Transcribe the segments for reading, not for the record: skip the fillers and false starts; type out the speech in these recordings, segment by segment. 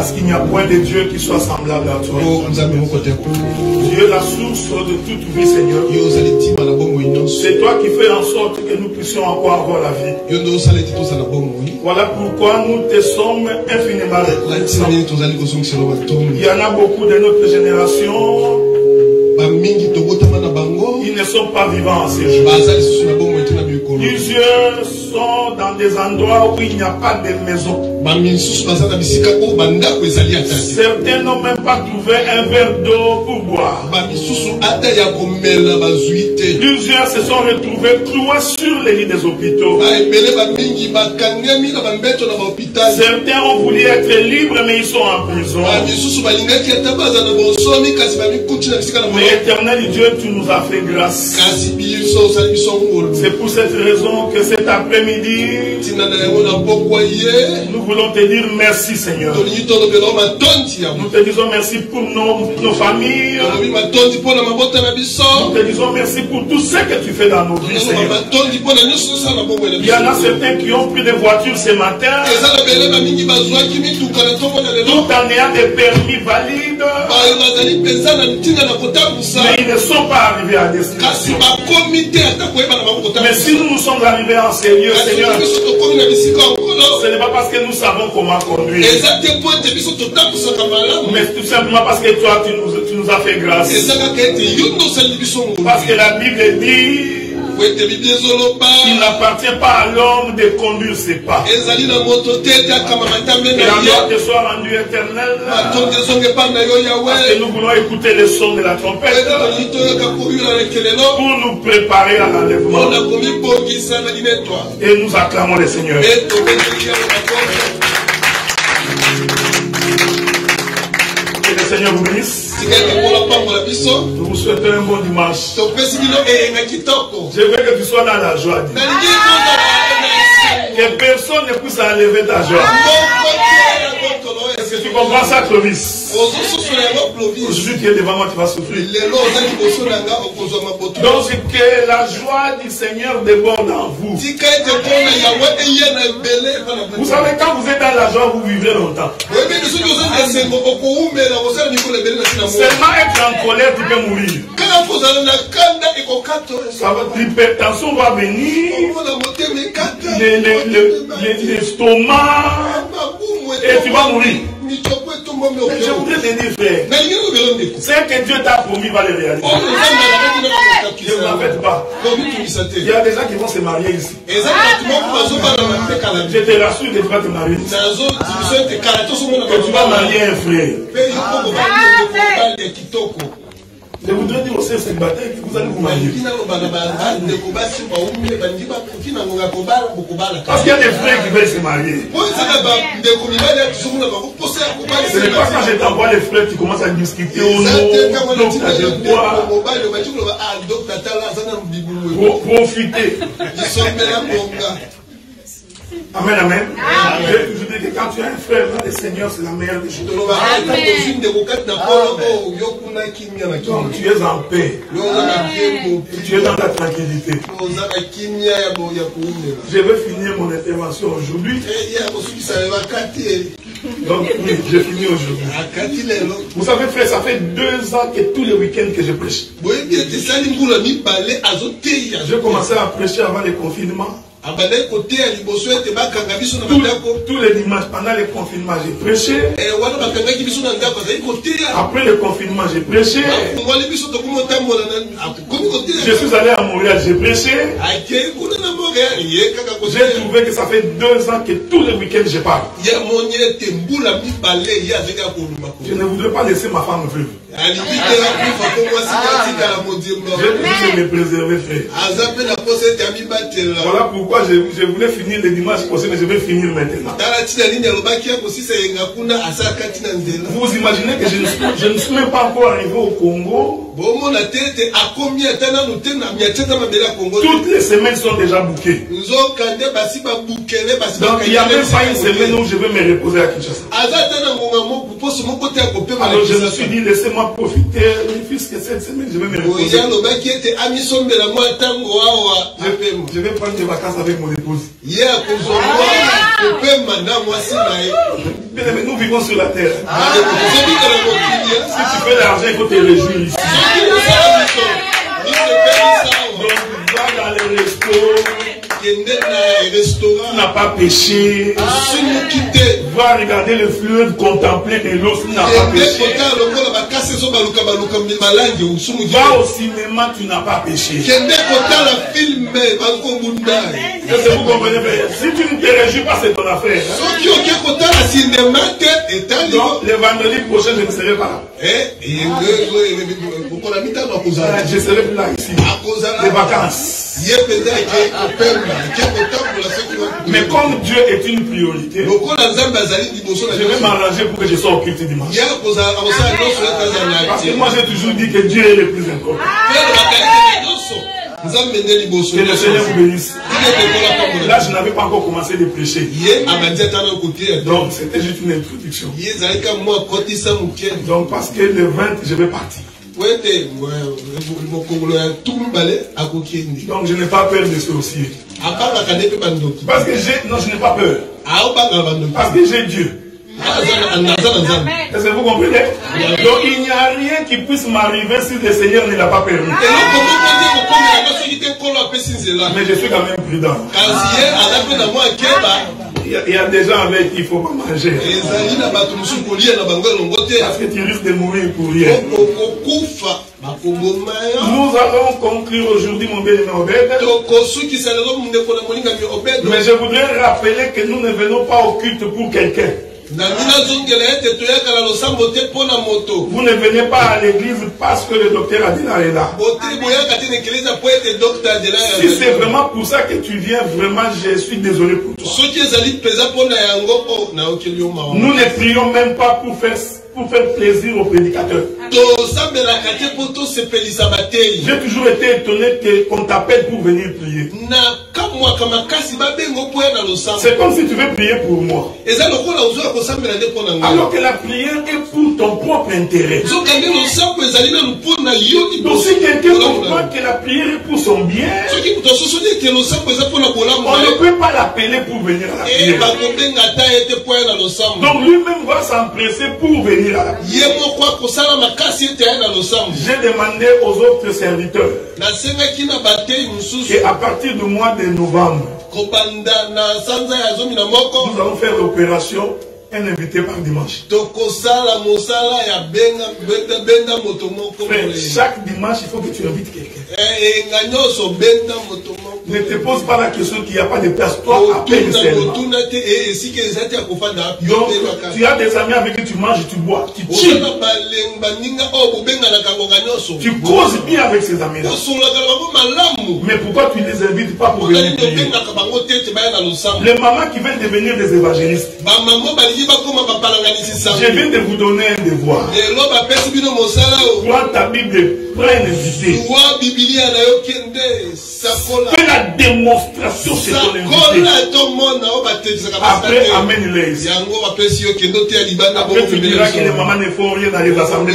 Parce qu'il n'y a point de Dieu qui soit semblable à toi. Dieu est la source de toute vie, Seigneur. C'est toi qui fais en sorte que nous puissions encore avoir la vie. Voilà pourquoi nous te sommes infiniment reconnaissants. Il y en a beaucoup de notre génération. Ils ne sont pas vivants en ces jours. Plusieurs sont dans des endroits où il n'y a pas de maison. Certains n'ont même pas trouvé un verre d'eau pour boire. Plusieurs se sont retrouvés cloués sur les lits des hôpitaux. Certains ont voulu être libres, mais ils sont en prison. Mais éternel Dieu, tu nous as fait grâce. C'est pour cette raison que cet après-midi, nous voulons te dire merci, Seigneur. Nous te disons merci pour nos familles. Nous te disons merci pour tout ce que tu fais dans nos vies, Seigneur. Il y en a certains qui ont pris des voitures ce matin, tout en ayant des permis valides, mais ils ne sont pas arrivés à destination. Mais si nous nous sommes arrivés en sérieux, Seigneur, ce n'est pas parce que nous savons comment conduire, mais tout simplement parce que toi tu nous as fait grâce. Parce que la Bible dit il n'appartient pas à l'homme de conduire ses pas. Et la gloire te soit rendue éternelle. Parce que nous voulons écouter le son de la trompette pour nous préparer à l'enlèvement. Et nous acclamons le Seigneur. Que le Seigneur vous bénisse. Nous vous souhaitons un bon dimanche. Je veux que tu sois dans la joie. Que personne ne puisse enlever ta joie. Est-ce que tu comprends ça, Clovis? Aujourd'hui, tu es devant moi, tu vas souffrir. Donc, que la joie du Seigneur déborde en vous. Vous savez, quand vous êtes dans la joie, vous vivrez longtemps. Seulement être en colère, tu peux mourir. L'hypertension va venir, l'estomac, et tu vas mourir. Je voudrais te dire, frère, ce que Dieu t'a promis va le réaliser. Ne vous en faites pas. Il y a des gens qui vont se marier ici. Je te rassure que tu vas te marier ici. Que tu vas marier un frère. Je voudrais dire aux célibataires que vous allez vous marier. Parce qu'il y a des frères qui veulent se marier. Ce n'est pas quand je t'envoie les frères, tu commences à discuter au nom, pour profiter. Amen, amen. Je dis que quand tu as un frère, le Seigneur, c'est la meilleure des choses. Donc, tu es en paix. Tu es dans la tranquillité. Je vais finir mon intervention aujourd'hui. Donc, oui, j'ai fini aujourd'hui. Vous savez, frère, ça fait 2 ans que tous les week-ends que je prêche. J'ai commencé à prêcher avant le confinement. Tous les dimanches, pendant le confinement, j'ai prêché. Après le confinement, j'ai prêché. Je suis allé à Montréal, j'ai prêché. J'ai trouvé que ça fait 2 ans que tous les week-ends, je parle. Je ne voudrais pas laisser ma femme veuve. Je me préserver, frère. Voilà pourquoi je voulais finir le dimanche passé, mais je vais finir maintenant. Vous imaginez que je ne suis même pas encore arrivé au Congo. Toutes les semaines sont déjà bouquées. Donc il n'y a même pas une semaine où je vais me reposer à Kinshasa. Alors je me suis dit, laissez-moi profiter, puisque cette semaine je vais me reposer. Je vais prendre des vacances avec mon épouse. Nous vivons sur la terre. Si tu fais l'argent, il faut te réjouir ici. Donc, va dans les restos. Tu n'as pas péché. Va regarder le fleuve, contempler de l'eau, tu n'as pas péché. Va au cinéma, tu n'as pas péché. Vous comprenez bien. Si tu ne te réjouis pas, c'est ton affaire. Donc, le vendredi prochain, je ne serai pas là. Je serai plus là ici. Les vacances. Mais comme Dieu est une priorité, je vais m'arranger pour que je sois au culte dimanche. Parce que moi j'ai toujours dit que Dieu est le plus important. Que le Seigneur vous bénisse. Là, je n'avais pas encore commencé de prêcher. Donc, c'était juste une introduction. Donc, parce que le 20, je vais partir. Donc, je n'ai pas peur de sorcier. Parce que non, je n'ai pas peur. Parce que j'ai Dieu. Est-ce que vous comprenez? Donc il n'y a rien qui puisse m'arriver si le Seigneur ne l'a pas permis. Mais je suis quand même prudent. Il y a des gens avec qui il ne faut pas manger. Parce que tu risques de mourir pour rien. Nous allons conclure aujourd'hui, mon bien-aimé Obed. Mais je voudrais rappeler que nous ne venons pas au culte pour quelqu'un. Vous ne venez pas à l'église parce que le docteur Adina est là. Si c'est vraiment pour ça que tu viens, vraiment, je suis désolé pour toi. Nous ne prions même pas pour faire plaisir aux prédicateurs. J'ai toujours été étonné qu'on t'appelle pour venir prier. C'est comme si tu veux prier pour moi. Alors que la prière est pour ton propre intérêt. Donc si quelqu'un comprend que la prière est pour son bien, on ne peut pas l'appeler pour venir à la prière. Donc lui-même va s'empresser pour venir à la prière. J'ai demandé aux autres serviteurs qu'à partir du mois de novembre, nous allons faire l'opération un invité par dimanche. Frère, chaque dimanche, il faut que tu invites quelqu'un. Ne te pose pas la question qu'il n'y a pas de place. Toi, appelle seulement. Donc, tu as des amis avec qui tu manges, tu bois, tu chilles. Tu causes bien avec ces amis-là. Mais pourquoi tu ne les invites pas pour venir prier? Les mamans qui veulent devenir des évangélistes, je viens de vous donner un devoir. Prends ta Bible, prends un invité. Fais la démonstration chez ton invité. Après, amène-les. Après, tu diras que les mamans ne font rien dans les assemblées.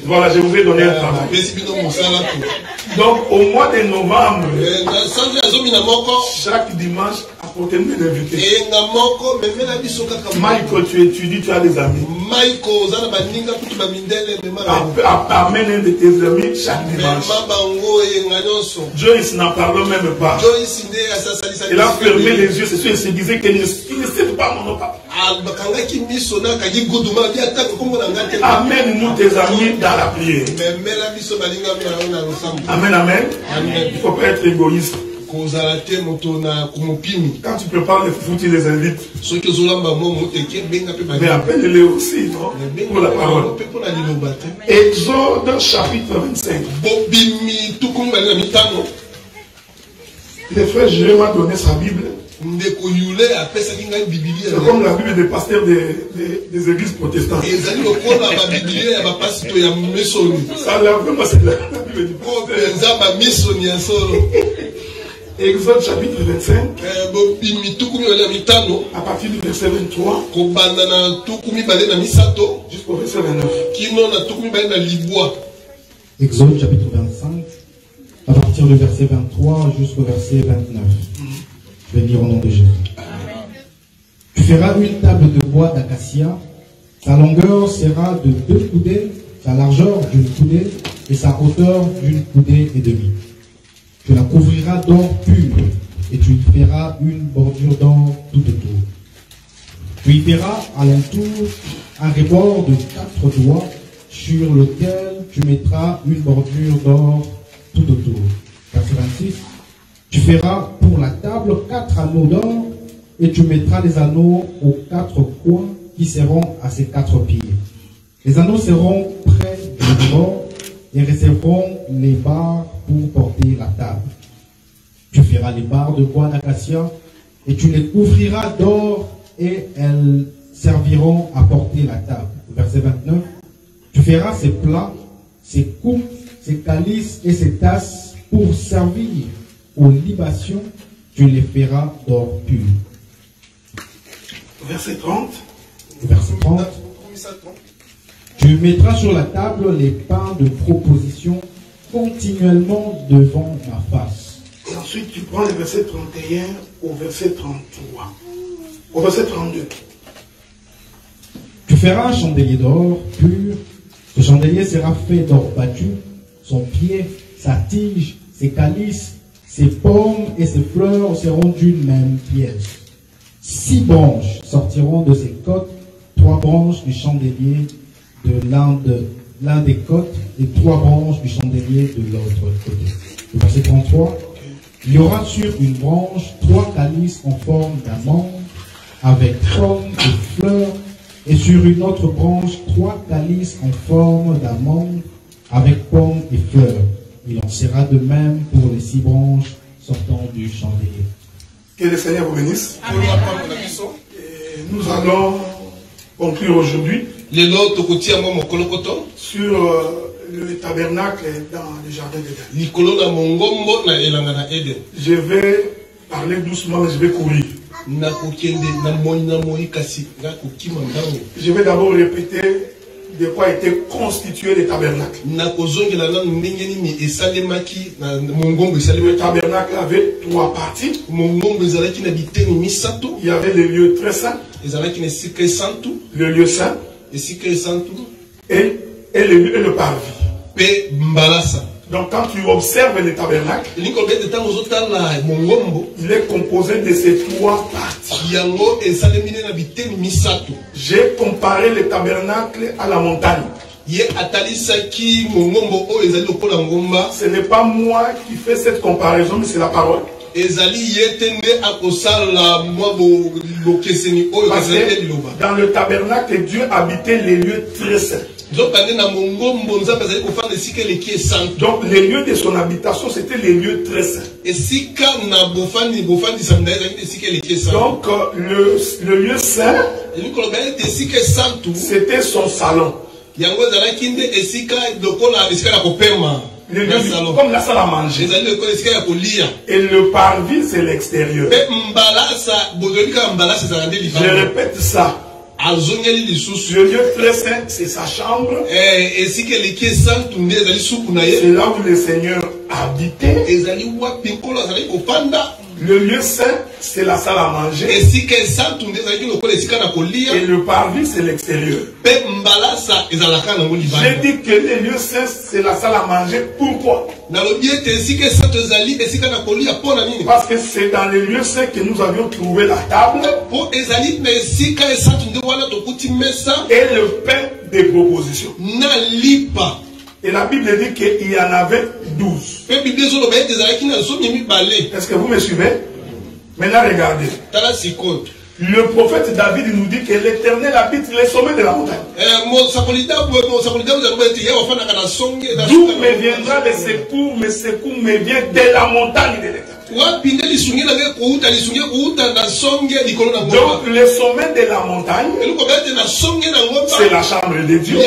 Voilà, je vous ai donné un travail. Donc, au mois de novembre, chaque dimanche, apportez-moi un invité. Michael, tu étudies, tu as des amis. Amène un de tes amis chaque dimanche. Joyce n'en parle même pas. Il a fermé les yeux, c'est sûr, il se disait qu'il ne sait pas mon nom. Amène-nous tes amis dans la prière. Amen, amen. Il ne faut pas être égoïste. Quand tu prépares les foot, tu les invites. Mais appelle-les aussi, non? Pour la parole. Exode chapitre 25. Le frère Jérémie m'a donné sa Bible. C'est comme la Bible des pasteurs des églises protestantes. Ça là, vraiment, c'est la Bible du pasteur. Exode chapitre 25, à partir du verset 23 jusqu'au verset 29. Exode chapitre 25, à partir du verset 23 jusqu'au verset 29. Je vais lire au nom de Jésus. feras une table de bois d'acacia. Sa longueur sera de 2 coudées, sa largeur d'une coudée et sa hauteur d'une coudée et demie. Tu la couvriras d'or pur et tu y feras une bordure d'or tout autour. Tu y feras à l'entour un rebord de 4 doigts sur lequel tu mettras une bordure d'or tout autour. Verset 26. Tu feras pour la table 4 anneaux d'or et tu mettras les anneaux aux 4 coins qui seront à ses 4 pieds. Les anneaux seront près du bord et réserveront les barres pour porter la table. Tu feras les barres de bois d'acacia et tu les couvriras d'or et elles serviront à porter la table. Verset 29. Tu feras ses plats, ses coupes, ses calices et ses tasses pour servir aux libations. Tu les feras d'or pur. Verset 30. Verset 30. Tu mettras sur la table les pains de proposition continuellement devant ma face. Et ensuite, tu prends le verset 31 au verset 33. Au verset 32. Tu feras un chandelier d'or pur. Ce chandelier sera fait d'or battu. Son pied, sa tige, ses calices, ses pommes et ses fleurs seront d'une même pièce. 6 branches sortiront de ses côtes, 3 branches du chandelier de l'un des côtes et 3 branches du chandelier de l'autre côté. Le verset 33. Il y aura sur une branche 3 calices en forme d'amande avec pommes et fleurs, et sur une autre branche 3 calices en forme d'amande avec pommes et fleurs. Il en sera de même pour les 6 branches sortant du chandelier. Que le Seigneur vous bénisse. Amen. Et nous allons conclure aujourd'hui sur le tabernacle dans le jardin d'Éden. Je vais parler doucement, mais je vais courir. Je vais d'abord répéter de quoi était constitué le tabernacle. Le tabernacle avait 3 parties. Il y avait le lieu très saint, le lieu saint et le parvis. Donc quand tu observes le tabernacle, il est composé de ces 3 parties. J'ai comparé le tabernacle à la montagne. Ce n'est pas moi qui fais cette comparaison, mais c'est la parole. Parce que dans le tabernacle, Dieu habitait les lieux très saints. Donc les lieux de son habitation, c'était les lieux très saints. Donc le lieu saint, c'était son salon. Le lieu comme la salle à manger. Et le parvis, c'est l'extérieur. Je répète ça. Le lieu très saint, c'est sa chambre. C'est là où le Seigneur habitait. Le lieu saint, c'est la salle à manger. Et le parvis, c'est l'extérieur. J'ai dit que le lieu saint, c'est la salle à manger. Pourquoi? Parce que c'est dans le lieu saint que nous avions trouvé la table et le pain de proposition. Et la Bible dit qu'il y en avait 12. Est-ce que vous me suivez? Maintenant regardez. Le prophète David nous dit que l'Éternel habite les sommets de la montagne. D'où me viendra le secours? Mes secours me vient de la montagne de l'Éternel. Donc le sommet de la montagne, c'est la chambre de Dieu. Le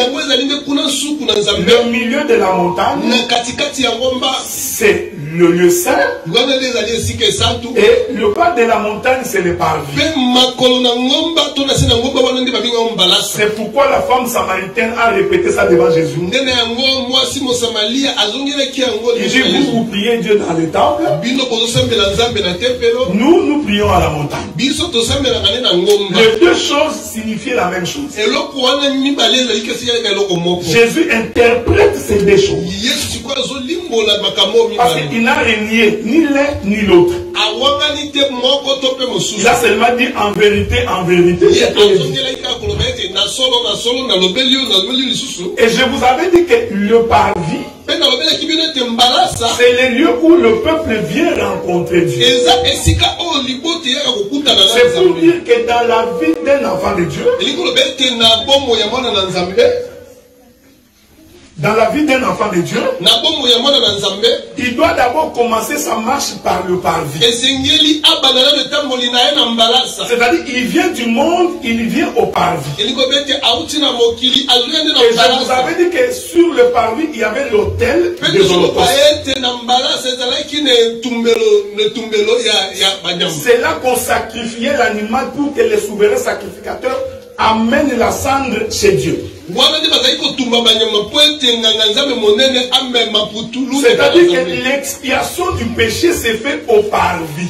milieu de la montagne, c'est le lieu saint. Et le bas de la montagne, c'est le parvis. C'est pourquoi la femme samaritaine a répété ça devant Jésus. Il dit, vous priez Dieu dans le temple. Nous prions à la montagne. Les deux choses signifiaient la même chose. Jésus interprète ces deux choses. Parce qu'il n'a renié ni l'un ni l'autre. Il a seulement dit en vérité, en vérité. Et je vous avais dit que le parvis, c'est le lieu où le peuple vient rencontrer Dieu. C'est pour dire que dans la vie d'un enfant de Dieu, dans la vie d'un enfant de Dieu, il doit d'abord commencer sa marche par le parvis. C'est-à-dire, il vient du monde, il vient au parvis. Et je vous avais dit que sur le parvis, il y avait l'autel de l'Holocauste. C'est là qu'on sacrifiait l'animal pour que les souverains sacrificateurs amènent la cendre chez Dieu. C'est-à-dire que l'expiation du péché s'est faite au parvis.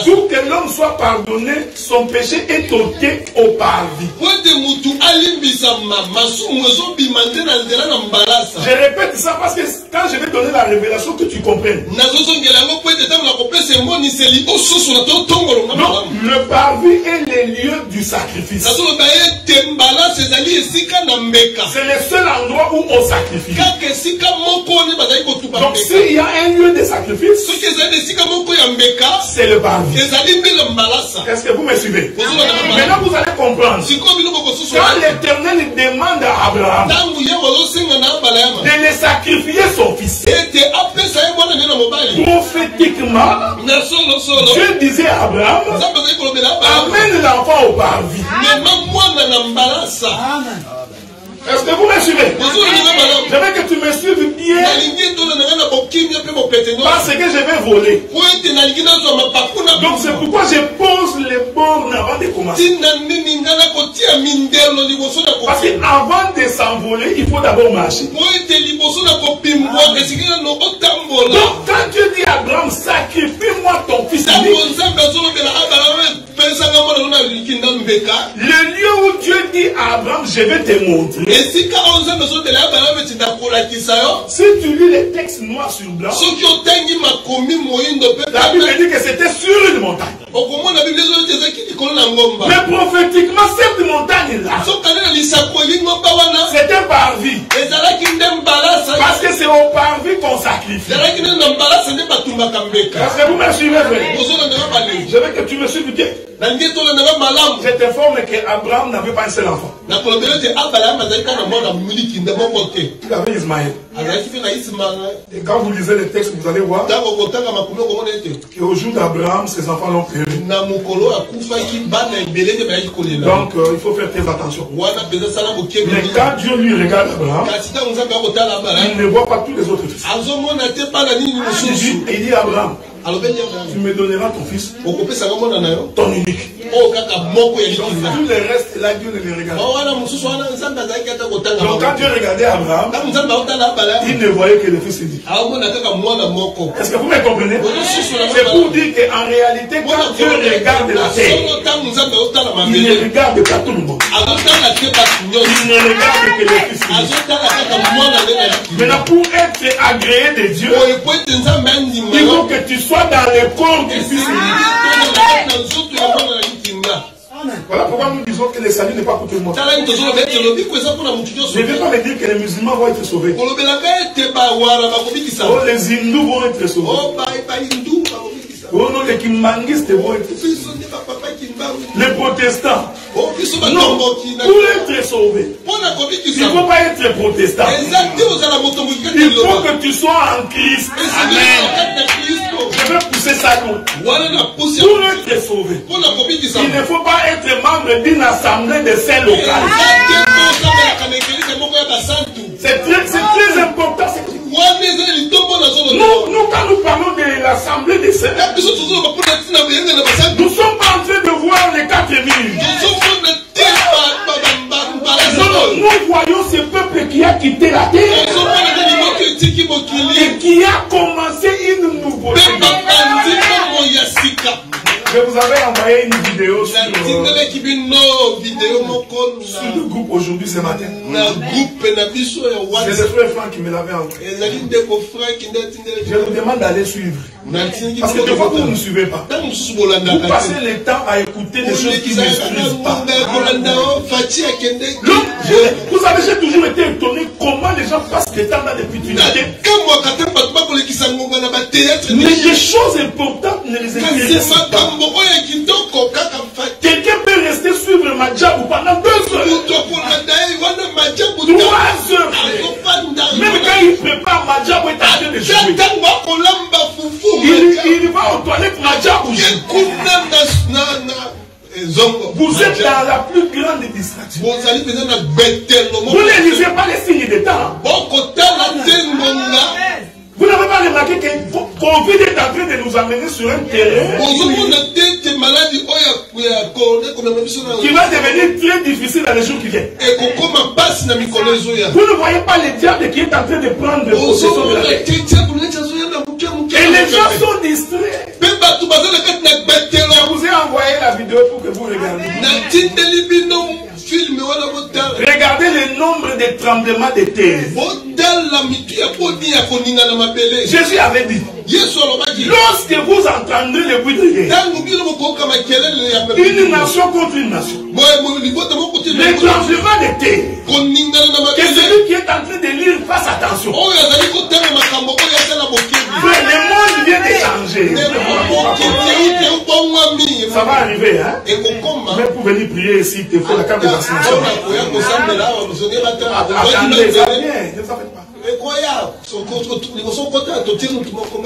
Pour que l'homme soit pardonné, son péché est ôté au parvis. Je répète ça parce que quand je vais donner la révélation, que tu comprennes. Donc, le parvis est le lieu du sacrifice. C'est le seul endroit où on sacrifie. Donc s'il y a un lieu de sacrifice, c'est le parvis. Est-ce que vous me suivez? Maintenant vous allez comprendre. Quand l'Éternel demande à Abraham de le sacrifier son fils, prophétiquement, Dieu disait à Abraham, amène l'enfant au parvis. Est-ce que vous me suivez? Je veux que tu me suives bien. Parce que je vais voler. Donc c'est pourquoi je pose les bornes avant de commencer. Parce qu'avant de s'envoler, il faut d'abord marcher. Donc quand Dieu dit à Abraham, sacrifie-moi ton fils, le lieu où Dieu dit à Abraham, je vais te montrer. Si tu lis les textes noirs sur blanc, la Bible dit que c'était sur une montagne. Mais prophétiquement, cette montagne-là, c'est un parvis. Parce que c'est au parvis qu'on sacrifie. Est-ce que vous me suivez? Je veux que tu me suives bien. Je t'informe qu'Abraham n'avait pas un seul enfant. Il avait Ismaël. Et quand vous lisez les textes, vous allez voir qu'au jour d'Abraham, ses enfants l'ont péri. Donc il faut faire très attention. Mais quand Dieu lui regarde Abraham, il ne voit pas tous les autres fils. Il dit à Abraham, tu me donneras ton fils, ton unique. Tout le reste, là, Dieu ne le regarde pas. Donc quand Dieu regardait Abraham, il ne voyait que le fils unique. Est-ce que vous me comprenez? C'est pour dire qu'en réalité, quand Dieu regarde la terre, il ne regarde pas tout le monde. Il ne regarde que le fils unique. Maintenant, pour être agréé de Dieu, il faut que tu sois dans le corps du fils unique. Voilà pourquoi nous disons que le salut n'est pas pour tout le monde. Je ne vais pas me dire que les musulmans vont être sauvés. Oh, les hindous vont être sauvés. Oh non, les kimbangistes vont être sauvés. Les protestants. Non, pour être sauvé, il ne faut pas être protestant. Il faut que tu sois en Christ. Amen. Je vais pousser ça comme. Pour être sauvé, il ne faut pas être membre d'une assemblée de saints locales. C'est très important. Nous, quand nous parlons de l'assemblée des saints, nous ne sommes pas en train de voir les 4000. Non, nous voyons ce peuple qui a quitté la terre et qui a commencé une nouveauté. Je vous avais envoyé une vidéo sur le groupe aujourd'hui ce matin. C'est le frère Franck qui me l'avait envoyé. Je vous demande d'aller suivre. Parce que des fois vous ne nous suivez pas. Vous passez le temps à écouter des choses qui ne m'instruisent pas. Vous avez toujours été étonné comment les gens passent le temps dans les futilités. Mais les choses importantes ne les intéressent pas. Quelqu'un peut rester suivre Madjabou pendant 2 heures. 3 heures. Même quand il prépare Madjabou est en train de jouer. Il va aux toilettes Madjabou. Vous êtes dans la plus grande distraction. Vous ne lisez pas les signes de temps. Vous n'avez pas remarqué que Covid est en train de nous amener sur un terrain qui va devenir très difficile dans les jours qui viennent. Vous ne voyez pas le diable qui est en train de prendre possession de la terre. Et les gens sont distraits. Je vous ai envoyé la vidéo pour que vous regardiez. Regardez le nombre de tremblements de terre. Jésus avait dit, lorsque vous entendrez le bruit de guerre, une nation contre une nation, le tremblement de terre, que celui qui est en train de lire fasse attention. Le monde vient de changer. Ça va arriver, hein? Mais pour venir prier ici, il faut la carte de vaccination. Attendez, ça vient, ne vous en faites pas.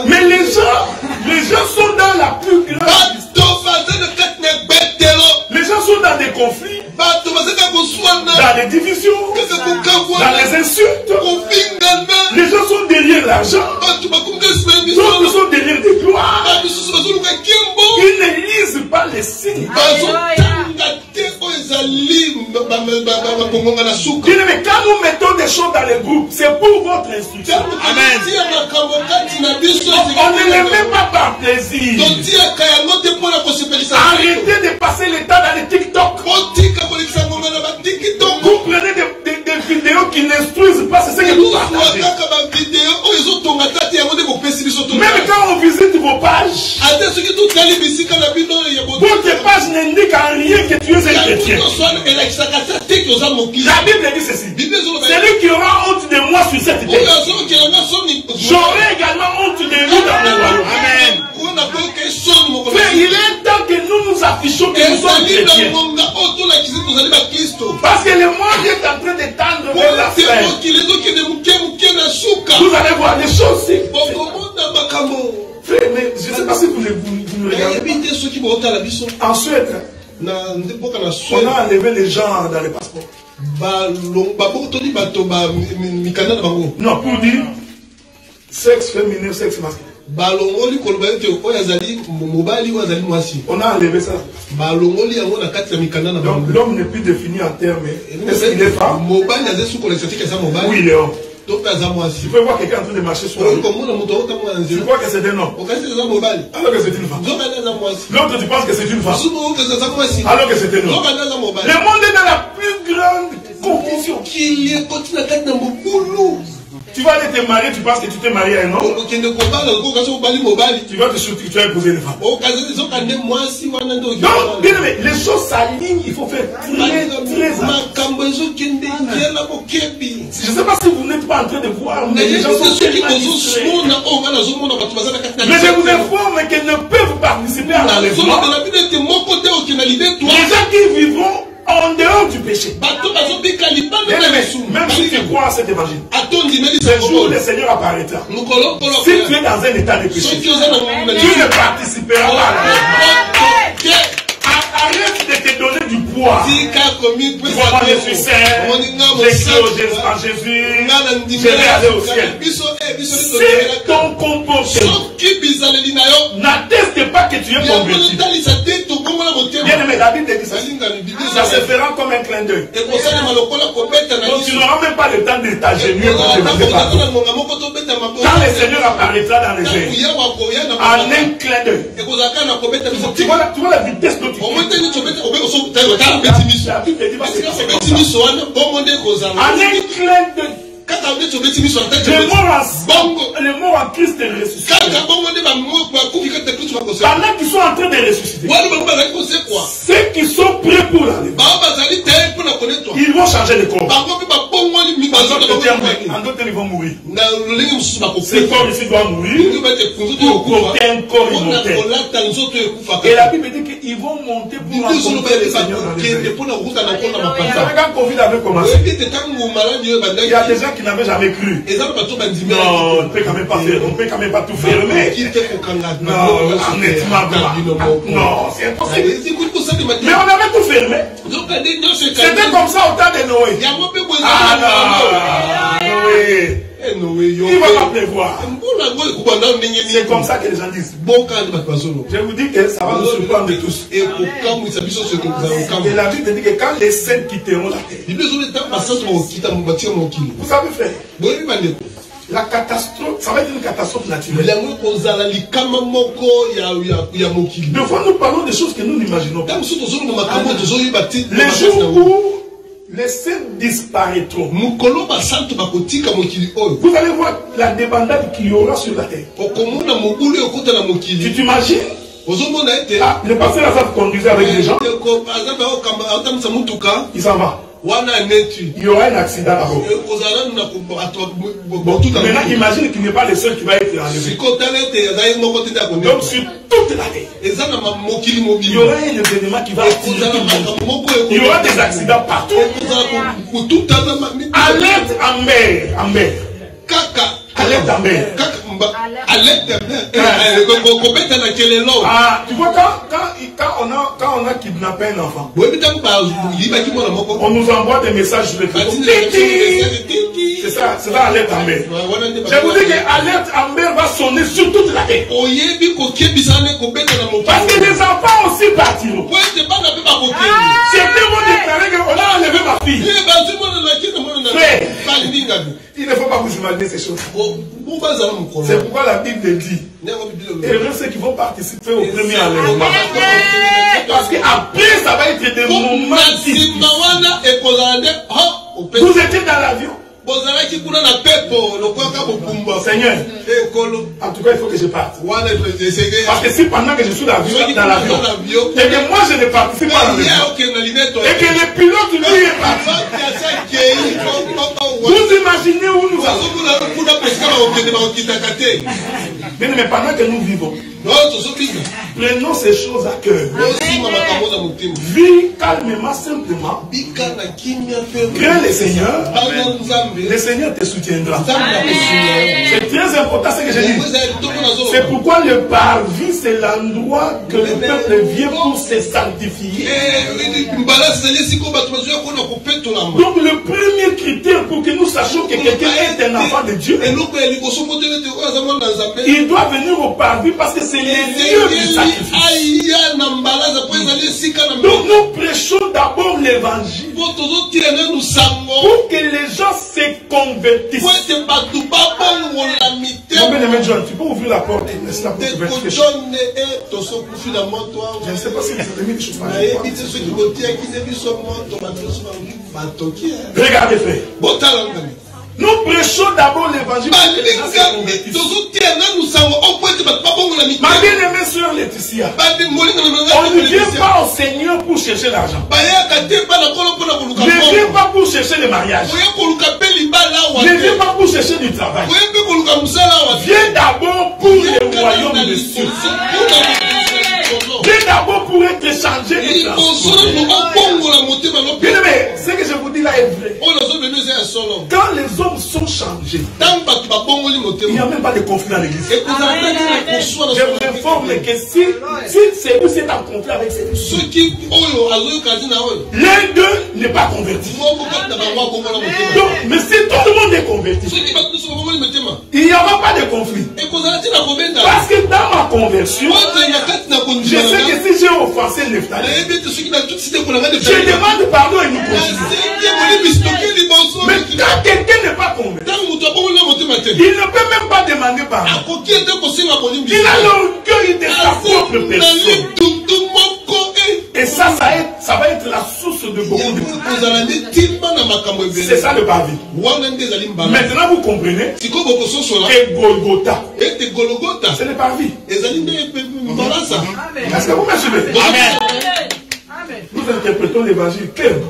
Mais les gens sont dans la plus grande. Les gens sont dans des conflits, dans des divisions, dans les insultes. Les gens sont derrière l'argent. D'autres sont derrière des gloires. Ils ne lisent pas les signes. Mais quand nous mettons des choses dans les groupes, c'est pour votre instruction. Amen. On ne les met pas par plaisir. Arrêtez de passer le temps dans les TikTok. Vous prenez des vidéos qui n'instruisent pas, c'est ce que vous partagez. Même quand on visite vos pages, votre page n'indique en rien que tu es un chrétien. La Bible dit ceci. Celui qui aura honte de moi sur cette terre, j'aurai également honte de lui dans mon royaume. Amen. Frère, il est temps que nous nous affichons que nous sommes chrétiens. Parce que le monde est en train de tendre vers la fin. Vous allez voir des choses. Frère, mais je ne sais pas si vous me regardez. En Suède, on a enlevé les gens dans les passeports. Non, pour dire sexe féminin, sexe masculin. On a enlevé ça. Donc l'homme n'est plus défini en termes. Est-ce qu'il est femme? Oui, il est homme. Tu peux voir quelqu'un en train de marcher sur la route. Tu crois que c'est un homme alors que c'est une femme. L'autre, tu penses que c'est une femme alors que c'est un homme. Le monde est dans la plus grande confusion. Tu vas aller te marier, tu penses que tu t'es marié à un homme. Tu vas te soutenir que tu as épousé une femme. Donc, bien aimé, les choses s'alignent, il faut faire très attention. Je ne sais pas si vous n'êtes pas en train de voir, mais les gens sont tellement distraits. Mais je vous informe qu'ils ne peuvent participer à l'enlèvement. Les gens qui vivront en dehors du péché. Même si tu crois à cet évangile, le jour où le Seigneur apparaîtra, si tu es dans un état de péché, tu ne participeras pas à l'enlèvement. Arrête de te donner du poids. Voilà, je suis saint, j'ai cru en Jésus, je vais aller au ciel. Si ton comportement n'atteste pas que tu es converti, bien aimé, la Bible dit ça. Ça se fera comme un clin d'œil. Donc tu n'auras même pas le temps de t'agenouiller pour te lever partout. Quand le Seigneur apparaîtra dans les airs, en un clin d'œil, tu vois la vitesse dont tu fais. La Bible dit que en un clin d'œil, les morts en Christ est ressuscité. Pendant qu'ils sont en train de ressusciter, ceux qui sont prêts pour l'aller, ils vont changer de corps. En d'autres termes, ils vont mourir. Ce corps ici doit mourir pour porter un corps immortel. Et la Bible dit qu'ils vont monter pour rencontrer le Seigneur dans les airs. Quand Covid avait commencé, il y a des gens qui n'avaient jamais cru. Non, on ne peut quand même pas faire, on peut quand même pas tout fermer. Non, honnêtement, non, c'est impossible. Mais on avait tout fermé. C'était comme ça au temps de Noé. Ah non, Noé. Il ne va pas pleuvoir. C'est comme ça que les gens disent. Je vous dis que ça va nous surprendre de tous. Et la Bible dit que quand les saints quitteront la terre, vous savez faire. La catastrophe, ça va être une catastrophe naturelle. Des fois, nous parlons des choses que nous n'imaginons pas. Les jours où les saints disparaîtront, vous allez voir la débandade qu'il y aura sur la terre. Tu t'imagines? Le pasteur Azaf conduisait avec les gens. Il s'en va. Il y aura un accident là-bas. Maintenant, imagine qu'il n'est pas le seul qui va être enlevé. Donc, sur toute la terre, il y aura un événement qui va attirer tout le monde. Il y aura des accidents partout. Alerte en mer. Alerte en mer. Tu vois, quand on a kidnappé un enfant, on nous envoie des messages sur le téléphone. C'est ça, alerte en mer. Je vous dis que alerte en mer va sonner sur toute la terre. Parce que les enfants aussi partiront. Certains vont déclarer qu'on a enlevé ma fille. Frère, il ne faut pas vous imaginer ces choses. C'est pourquoi la Bible dit, heureux ceux qui vont participer au premier enlèvement. Parce qu'après, ça va être des moments difficiles. Vous étiez dans l'avion. Seigneur, en tout cas, il faut que je parte. Parce que si pendant que je suis dans l'avion, et que moi je ne participe pas dans l'avion, et que le pilote lui est parti, vous imaginez où nous allons. Mais pendant que nous vivons, prenons ces choses à cœur. Vis calmement, simplement. Crains le Seigneur. Le Seigneur te soutiendra. C'est très important ce que je dis. C'est pourquoi le parvis, c'est l'endroit que le peuple vient pour se sanctifier. Donc le premier critère pour que nous sachions que quelqu'un est un enfant de Dieu, il doit venir au parvis parce que c'est les lieux du sacrifice. Donc nous prêchons d'abord l'évangile pour que les gens se convertissent. Mon bien-aimé John, tu peux ouvrir la porte. Laisse la porte ouverte. Je ne sais pas si vous avez mis des choses. Regardez, frère. Nous prêchons d'abord l'évangile. Ma bien-aimée sœur Laetitia, on ne vient pas au Seigneur pour chercher l'argent. Ne viens pas pour chercher le mariage. Ne viens pas pour chercher du travail. Viens d'abord pour le royaume de Dieu. Viens d'abord pour être changé et transformé. Bien-aimé, ce que je vous dis là est vrai. Quand les hommes sont changés, il n'y a même pas de conflit dans l'église. Je vous informe que si c'est vous êtes en conflit avec ces deux, l'un d'eux n'est pas converti. Donc, mais si tout le monde est converti, il n'y aura pas de conflit. Parce que dans ma conversion, je sais que si j'ai offensé Nephtali, je demande pardon et nous continuons. Mais quand quelqu'un n'est pas convaincu, il ne peut même pas demander pardon. Il a l'orgueil de sa propre personne. Et ça va être la source de beaucoup de choses. C'est ça le parvis. Maintenant vous comprenez que Golgotha, c'est le parvis. Est-ce que vous me suivez? Amen. Nous interprétons l'évangile clairement.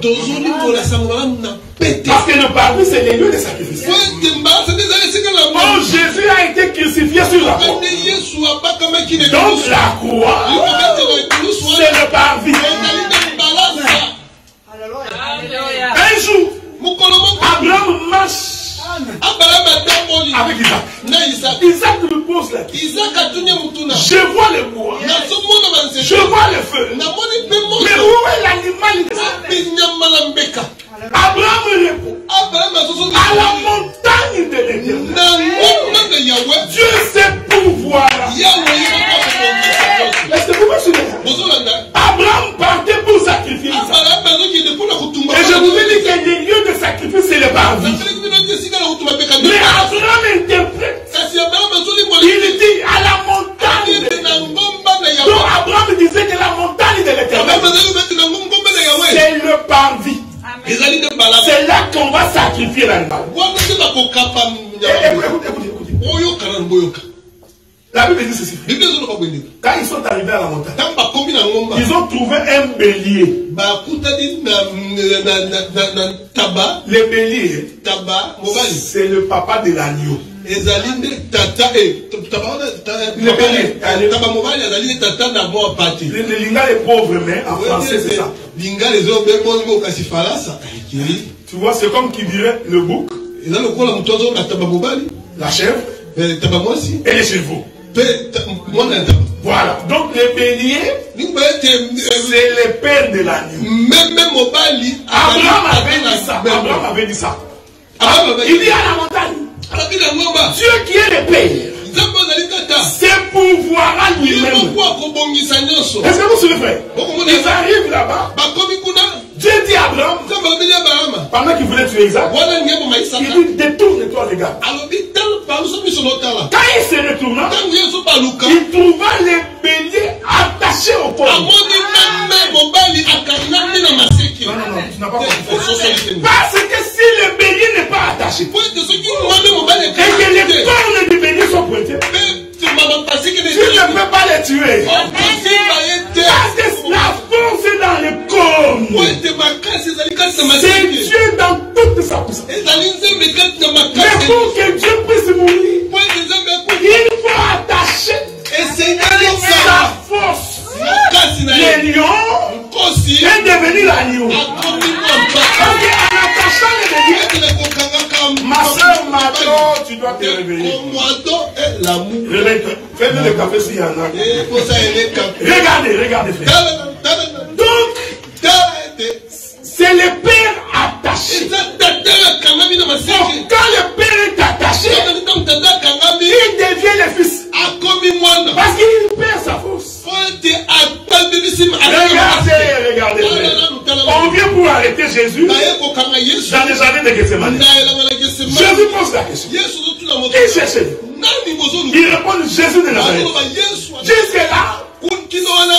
Parce que le parvis, c'est les lieux de sacrifice. Quand Jésus a été crucifié sur la croix, donc la croix, c'est le parvis. Un jour, Abraham marche avec Isaac. Isaac lui pose la question. Je vois le bois, je vois le feu, mais où est l'animal? Abraham répond à la montagne de l'Éternel. Dieu sait pourvoir. Est-ce que vous me suivez? Abraham partait pour sacrifier Isaac. Et je vous ai dit que les lieux de sacrifice, c'est le parvis. Mais Abraham interprète. Il dit à la montagne. Donc Abraham disait que la montagne de l'Éternel, c'est le parvis. C'est là qu'on va sacrifier l'animal. Écoutez. La Bible dit ceci. Quand ils sont arrivés à la montagne, ils ont trouvé un bélier. Le bélier, c'est le papa de l'agneau. Le linga est pauvre, mais en français c'est ça. Tu vois, c'est comme qui dirait le bouc, la chèvre et les chevaux. Voilà. Donc le bélier, c'est le père de l'agneau. Abraham avait dit ça. Il dit à la montagne, Dieu qui est le père, c'est pouvoir à lui-même. Est-ce que vous suivez, frère? Ils arrivent là-bas. Dieu dit à Abraham, pendant qu'il voulait tuer Isaac, il dit détourne-toi les gars. Quand il se retourna, il trouva les béliers attachés au corps. Non, tu n'as pas compris. Parce que si le bélier n'est pas attaché, et que les cornes du bélier sont pointés, tu ne peux pas les tuer. Parce que la force est dans les cornes. C'est Dieu dans toute sa puissance. Mais pour que Dieu puisse mourir, il faut attacher sa force. Les lions est devenu l'agneau. En attachant les béliers, ma soeur, Mato, tu dois te réveiller. Fais-le le café s'il y en a. Regardez, frère. Donc, c'est le père attaché. Quand le père est attaché, il devient le fils. Parce qu'il perd sa force. Regardez. On vient pour arrêter Jésus dans les jardins de Gethsemane. Jésus pose la question. Qui cherchez-vous? Il répond Jésus de Nazareth. Jusque-là,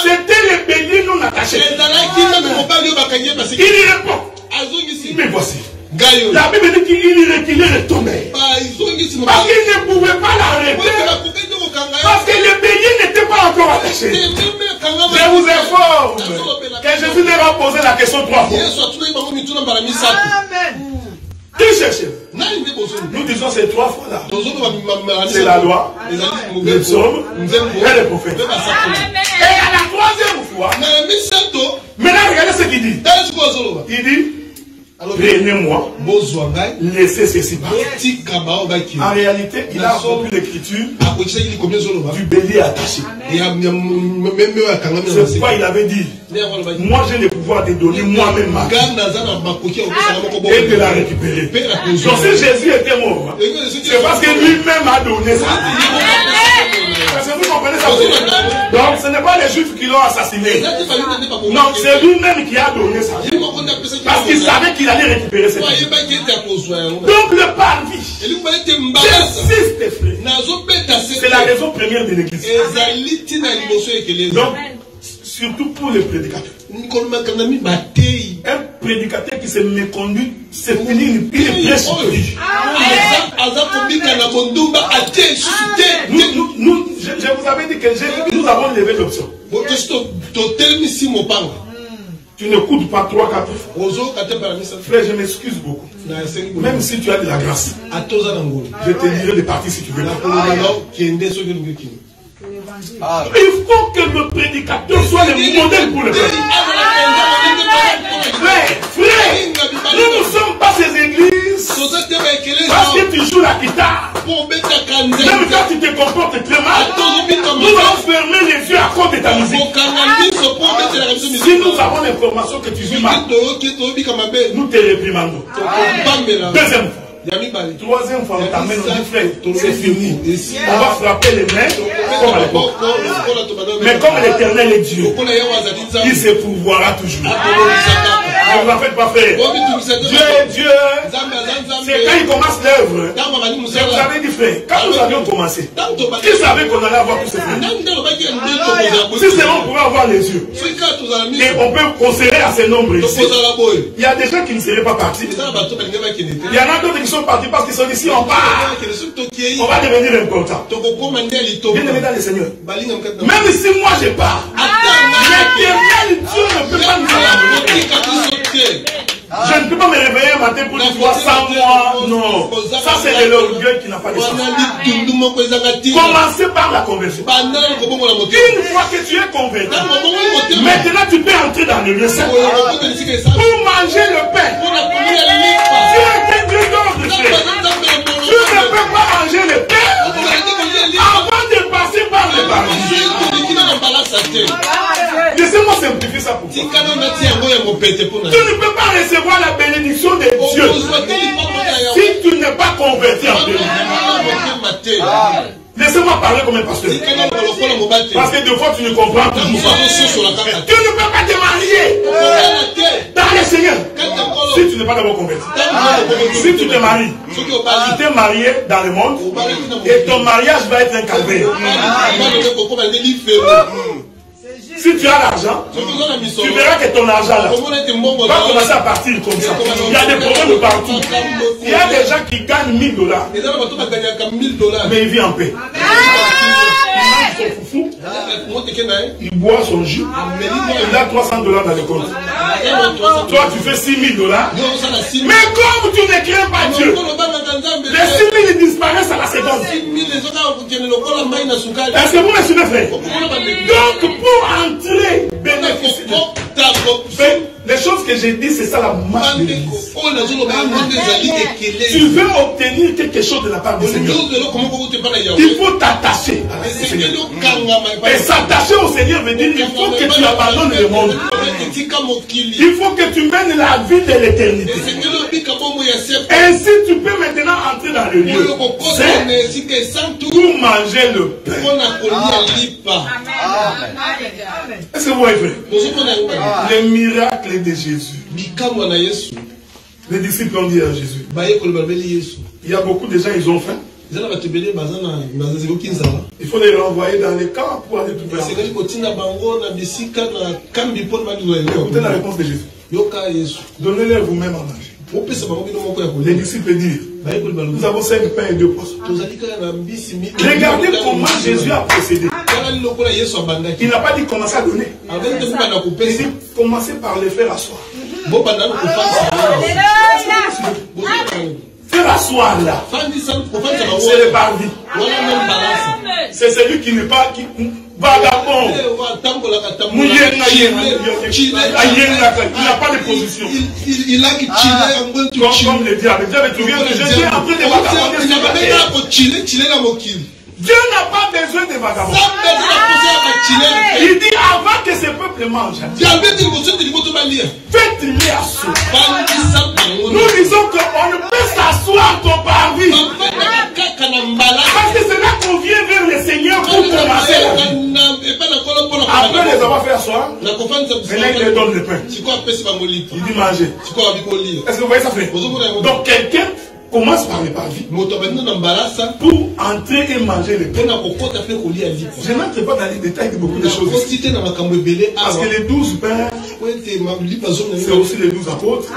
c'était le bélier non attaché. Il y répond. Mais voici. La Bible dit qu'il est retombé. Parce qu'il ne pouvait pas l'arrêter. Parce que le bélier n'était pas encore attaché. Je vous informe que Jésus leur a posé la question 3 fois. Amen. Qui cherchez? Nous disons ces 3 fois là. C'est la loi, les psaumes et les prophètes. Et à la 3e fois, maintenant regardez ce qu'il dit. Il dit, prenez-moi, laissez ceci. En réalité, il a accompli l'écriture du bélier attaché. C'est pourquoi il avait dit, moi j'ai le pouvoir de donner moi-même ma vie et de la récupérer. Donc si Jésus était mort, c'est parce que lui-même a donné ça. Parce que vous comprenez Donc ce n'est pas les Juifs qui l'ont assassiné. Non, c'est lui-même qui a donné ça. Parce qu'il savait qu'il allait récupérer cette vie. Donc le parvis, j'insiste frère, c'est la raison première de l'église. Donc, surtout pour les prédicateurs. Un prédicateur qui se méconduit, c'est fini, il est bien surpris. Je vous avais dit que nous avons levé l'option. Tu n'écoutes pas 3-4 fois. Frère, je m'excuse beaucoup. Même si tu as de la grâce, je te dirai des parties si tu veux. Il faut que le prédicateur soit le modèle pour le peuple. Frère, nous ne sommes pas ces églises parce que tu joues la guitare. Même quand tu te comportes très mal, nous allons fermer les yeux à cause de ta musique. Si nous avons l'information que tu vis mal, nous te réprimandons. Deuxième fois. Troisième fois, on t'amène, on dit frère, c'est fini. On va frapper les mains comme à l'époque. Mais comme l'Éternel est Dieu, il se pourvoira toujours. Ne vous en faites pas faire. Dieu, c'est quand il commence l'œuvre. Je vous avais dit frère, quand nous avions commencé, qui savait qu'on allait avoir tous ces frères? Si seulement on pouvait avoir les yeux, et on peut conserver à ces nombres ici, il y a des gens qui ne seraient pas partis. Il y en a d'autres qui sont partis parce qu'ils sont ici, on part. On va devenir important. Bien aimé dans le Seigneur. Même si moi je pars, l'Éternel Dieu ne peut pas nous abandonner. Je ne peux pas me réveiller un matin pour dire toi sans moi. Non. Ça c'est de l'orgueil qui n'a pas de sens. Commencez par la conversion. Une fois que tu es converti, maintenant tu peux entrer dans le lieu saint pour manger le pain. Tu es un Dieu d'ordre, frère. Tu ne peux pas manger le pain avant de passer par le paradis. Laissez-moi simplifier ça pour toi. Tu ne peux pas recevoir la bénédiction de Dieu si tu n'es pas converti en Dieu. Laissez-moi parler comme un pasteur. Parce que des fois tu ne comprends toujours pas. Tu ne peux pas te marier dans le Seigneur si tu n'es pas d'abord converti. Si tu te maries, tu t'es marié dans le monde et ton mariage va être un calvaire. Si tu as l'argent, tu verras que ton argent là va commencer à partir comme ça. Il y a des problèmes de partout. Il y a des gens qui gagnent $1000, mais il vit en paix. Il mange son foufou, il boit son jus, il a $300 dans le compte. Toi tu fais $6000. Mais comme tu ne crains pas Dieu, les 6000 disparaissent à la seconde. Est-ce que vous me suivez, frère? Donc pour entrer, bénéficier. Les choses que j'ai dit, c'est ça la marche de l'Église. Tu veux obtenir quelque chose de la part du Seigneur, il faut t'attacher au Seigneur. Et s'attacher au Seigneur veut dire qu'il faut que tu abandonnes le monde. Il faut que tu mènes la vie de l'éternité. Ainsi tu peux maintenant entrer dans le lieu pour manger le pain. Est-ce que vous voyez, frère? Les miracles de Jésus. Les disciples ont dit à Jésus, il y a beaucoup de gens, ils ont faim. Il faut les renvoyer dans les camps pour aller trouver. Écoutez la réponse de Jésus. Donnez-leur vous-même à manger. Les disciples disent, nous avons 5 pains et 2 poissons. Regardez comment Jésus a procédé. Il n'a pas dit commencer à donner. Il dit commencer par les faire asseoir. Faire asseoir là, c'est le parvis. C'est celui qui n'est pas vagabond. Il n'a pas de position. Comme le diable. Tu viens de Jésus après de vagabonder. Dieu n'a pas besoin de vagabonds. Il dit avant que ce peuple mange, faites-les asseoir. Nous disons qu'on ne peut s'asseoir qu'au parvis. Parce que c'est là qu'on vient vers le Seigneur pour commencer la vie. s'asseoir. Maintenant, il leur donne le pain. Il dit manger. Est-ce que vous voyez ça fait? Donc quelqu'un commence par les parvis pour entrer et manger le pain. Je n'entre pas dans les détails de beaucoup de choses. Parce que les 12 pains, c'est aussi les 12 apôtres.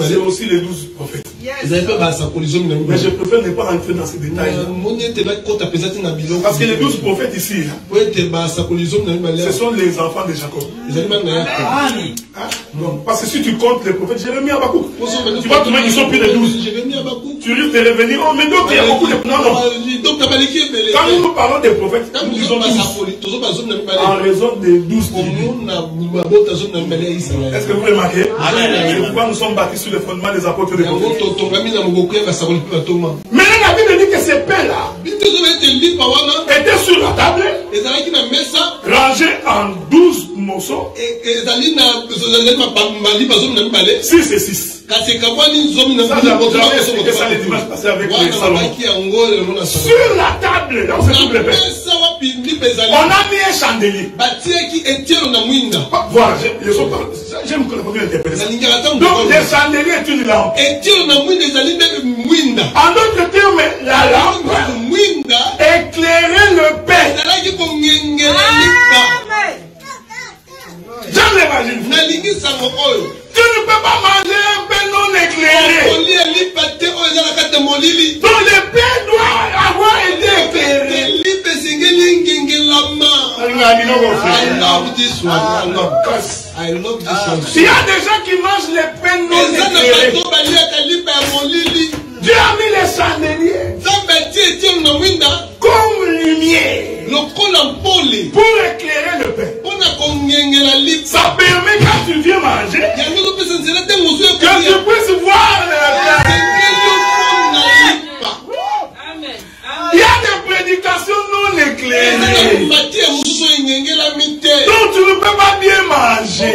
C'est aussi les 12 prophètes. Mais je préfère ne pas rentrer dans ces détails. Parce que les 12 prophètes ici, ce sont les enfants de Jacob. Donc, parce que si tu comptes les prophètes, Jérémie, Habakkuk, tu vois trouver qu'ils sont plus de 12. Tu risques de revenir. Oh, mais donc il y a beaucoup de... Non, non. Quand nous parlons des prophètes, nous disons 12. En raison des 12 tribus. Est-ce que vous remarquez? C'est pourquoi nous sommes bâtis sur le fondement des apôtres des prophètes. Maintenant, la Bible dit que ces pains-là étaient sur la table, rangés en 12 morceaux, 6 et 6. Ça, ça les dimanches passés avec les salons. Sur la table, dans ce double pain, on a mis un chandelier. Voilà, j'aime que la première interprétation. Donc, le chandelier est une lampe. En d'autres termes, la lampe éclairait le pain. Jean l'évangile. Tu ne peux pas manger un pain non éclairé. Donc le pain doit avoir été éclairé. I love this one. Il y a des gens qui mangent les pains non éclairés. Dieu a mis les chandeliers comme lumière pour éclairer le pain. Ça permet quand tu viens manger que tu puisses voir le pain. Il y a des prédications non éclairées. Donc tu ne peux pas bien manger.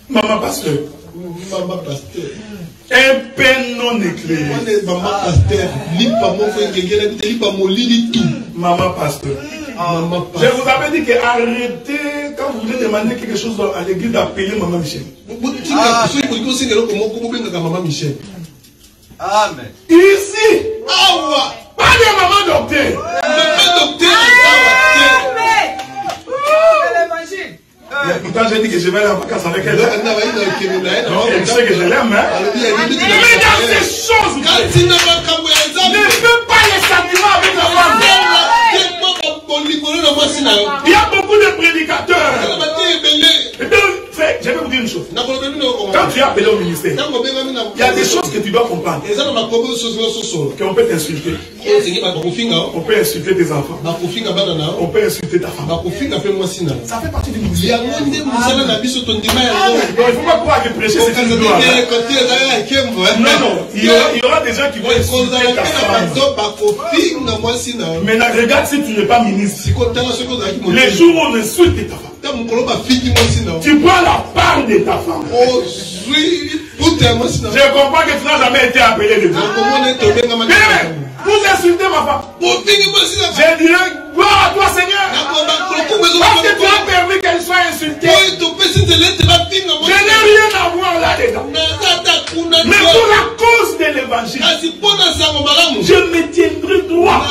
Maman pasteur. Un pain non éclairé. Maman pasteur. Je vous avais dit que arrêtez quand vous voulez demander quelque chose à l'église d'appeler Maman Michel. Amen. Ici, pas de Maman docteur. Pourtant j'ai dit que je vais aller en vacances avec elle. Donc elle sait que je l'aime. Mais dans ces choses, ne fais pas les sentiments avec la femme. Il y a beaucoup de prédicateurs. Je vais vous dire une chose. Quand tu es appelé au ministère, il y a des choses que tu dois comprendre. Qu'on peut t'insulter. On peut insulter tes enfants. On peut insulter ta femme. Ça fait partie du ministère. Il ne faut pas croire que prêcher c'est une gloire. Non, il y aura des gens qui vont insulter ta femme. Mais regarde si tu n'es pas ministre. Les jours où on insulte ta femme, tu prends la part de ta femme. Je comprends que tu n'as jamais été appelé de Dieu. Vous insultez ma femme. Je dirais gloire à toi Seigneur. Parce que tu as permis qu'elle soit insultée. Je n'ai rien à voir là-dedans. Mais pour la cause de l'évangile, je me tiendrai droit.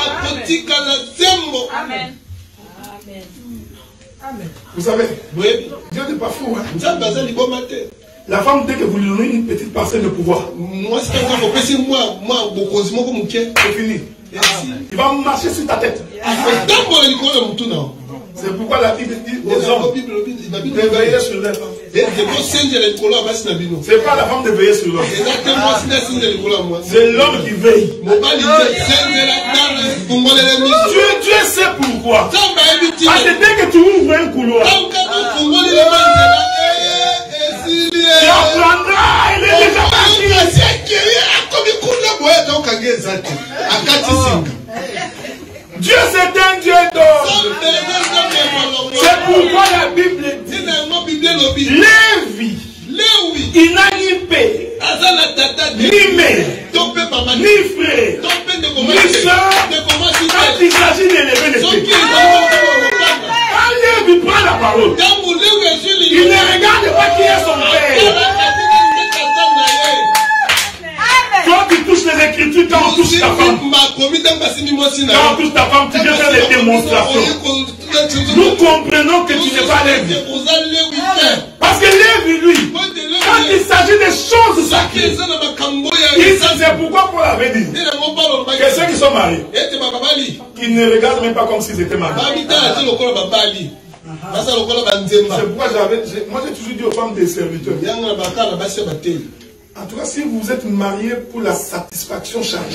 Amen. Vous savez, Dieu n'est pas fou. La femme, dès que vous lui donnez une petite parcelle de pouvoir, c'est fini. Il va marcher sur ta tête. C'est pourquoi la Bible dit aux hommes de veiller sur leur femme. C'est pas la femme de veiller sur l'homme. C'est l'homme qui veille. Dieu sait pourquoi. Parce que dès que tu ouvres un couloir, tu apprendras, elle est déjà partie. Dieu c'est un Dieu d'or. C'est pourquoi la Bible dit Lévi, il n'a ni père, ni mère, ni frère, quand il s'agit d'élever les pieds, quand Lévi prend la parole, il ne regarde pas qui est son père. Toi, tu touches les Écritures quand on touche ta femme. Quand on touche ta femme, tu viens faire les démonstrations. Nous comprenons que tu n'es pas Lévi. Parce que Lévi, lui, quand il s'agit des choses sacrées, c'est pourquoi Paul avait dit que ceux qui sont mariés, qu'ils ne regardent même pas comme s'ils étaient mariés. C'est pourquoi moi j'ai toujours dit aux femmes des serviteurs. En tout cas, si vous êtes marié pour la satisfaction charnelle,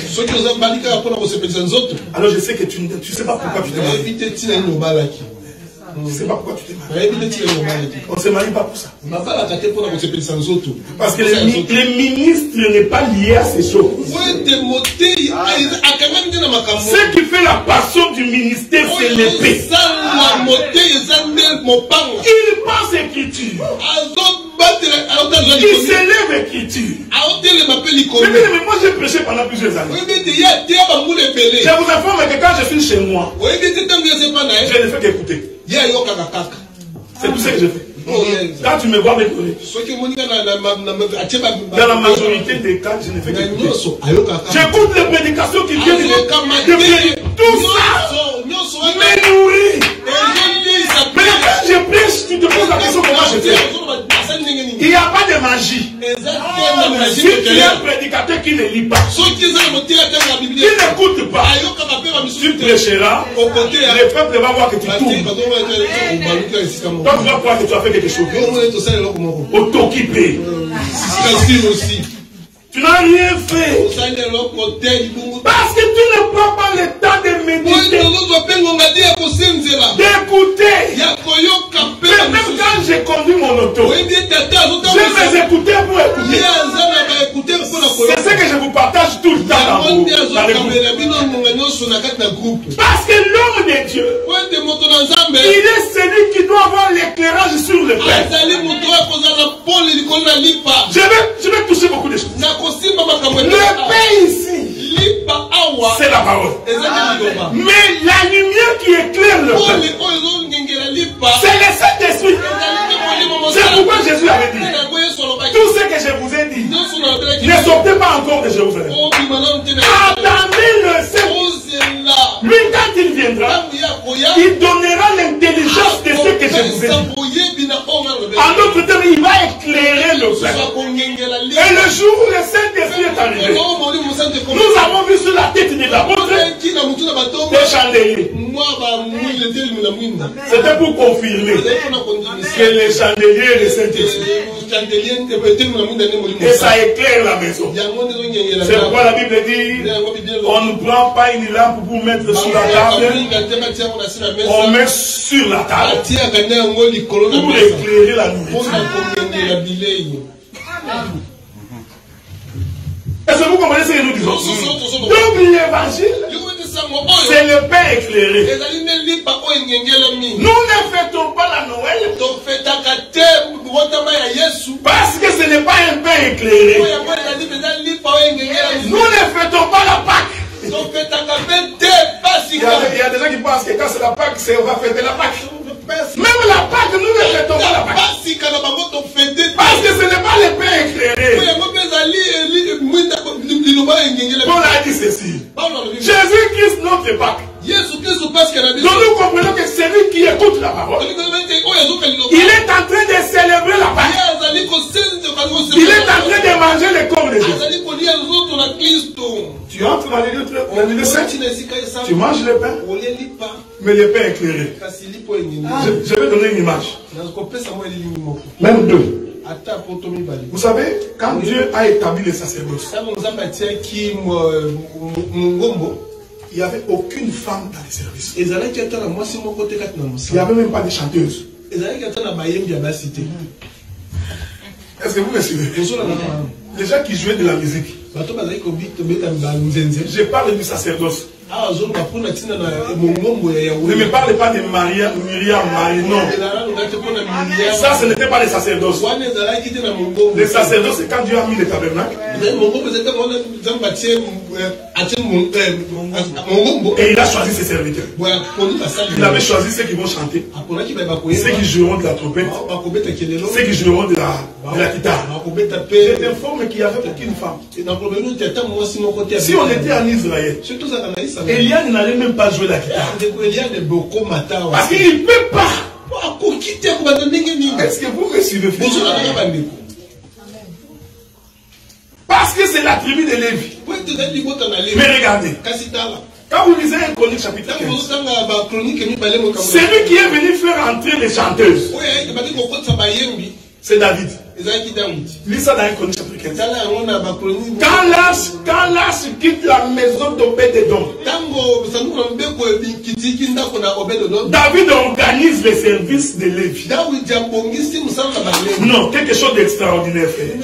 alors je sais que tu ne sais pas pourquoi tu t'es marié. Je ne sais pas pourquoi tu t'es marié. On ne se marie pas pour ça. Parce que les ministres n'est pas lié à ces choses. Ce qui fait la passion du ministère, c'est l'épée. Il pense écriture. Il s'élève écriture. Mais moi j'ai prêché pendant plusieurs années. Je vous informe que quand je suis chez moi, je ne fais qu'écouter. C'est tout ce que je fais. Quand tu me vois m'écouter, dans la majorité des cas, je ne fais qu'écouter. J'écoute les prédications qui viennent de tout ça me nourrit. Mais quand je prêche, tu te poses la question comment je fais. Il n'y a pas de magie. Si tu es un prédicateur qui ne lit pas, qui n'écoute pas, tu prêcheras, le peuple va voir que tu tournes. Donc tu vas croire que tu as fait quelque chose. Pour t'occuper. Tu n'as rien fait. Parce que tu ne prends pas le temps de méditer, d'écouter. Mais même quand j'ai conduit mon auto, je vais écouter pour écouter. C'est ce que je vous partage tout le temps dans le groupe. Parce que l'homme de Dieu, il est celui qui doit avoir l'éclairage sur le Père. Je vais toucher beaucoup de choses. Le Père ici, c'est la parole. Mais la lumière qui éclaire le Père, c'est le Saint-Esprit. C'est pourquoi Jésus avait dit, tout ce que je vous ai dit, ne sortez pas encore de Jérusalem. Attendez le Saint-Esprit. Lui, quand il viendra, il donnera l'intelligence de ce que je vous ai dit. En d'autres termes, il va éclairer le Père. Et le jour où le Saint-Esprit est arrivé, nous avons vu sur la tête de l'apôtre des chandeliers. C'était pour confirmer que les chandeliers et le Saint-Esprit. Et ça éclaire la maison. C'est pourquoi la Bible dit, on ne prend pas une lampe pour mettre sur la table, on met sur la table pour éclairer la nourriture. Est-ce que vous comprenez ce que nous disons? Donc l'évangile, c'est le pain éclairé. Nous ne fêtons pas la Noël parce que ce n'est pas un pain éclairé. Nous ne fêtons pas la Pâque. Il y a des gens qui pensent que quand c'est la Pâque, on va fêter la Pâque. Même la Pâque, nous ne fêtons pas la Pâque. Parce que ce n'est pas le pain éclairé. Paul a dit ceci. Jésus-Christ, notre Pâque. Donc nous comprenons que celui qui écoute la parole, il est en train de célébrer la Pâque. Il est en train de manger le corps de Jésus. Tu entres dans les lieux saints, tu manges le pain, mais le pain éclairé. Je vais donner une image. Même deux. Vous savez, quand Dieu a établi les sacerdoces, il n'y avait aucune femme dans les services. Il n'y avait même pas de chanteuse. Est-ce que vous me suivez? Les gens qui jouaient de la musique. Je parle du sacerdoce. Ne me parle pas de Myriam, Marie, non. Ça, ce n'était pas les sacerdoces. Les sacerdoces, c'est quand Dieu a mis le tabernacle. Et il a choisi ses serviteurs. Il avait choisi ceux qui vont chanter, ceux qui joueront de la trompette, ceux qui joueront de la guitare. Je t'informe qu'il n'y avait aucune femme. Si on était en Israël, Eliane n'allait même pas jouer la guitare. Parce qu'il ne peut pas. Est-ce que vous me suivez? Parce que c'est la tribu de Lévi. Mais regardez, quand vous lisez un Chronique chapitre 15, c'est lui qui est venu faire entrer les chanteuses. C'est David. Lis ça dans un Chronique chapitre 15. Quand Lâche quitte la maison d'Obed-Edom, David organise les services de Lévi. Non, quelque chose d'extraordinaire fait.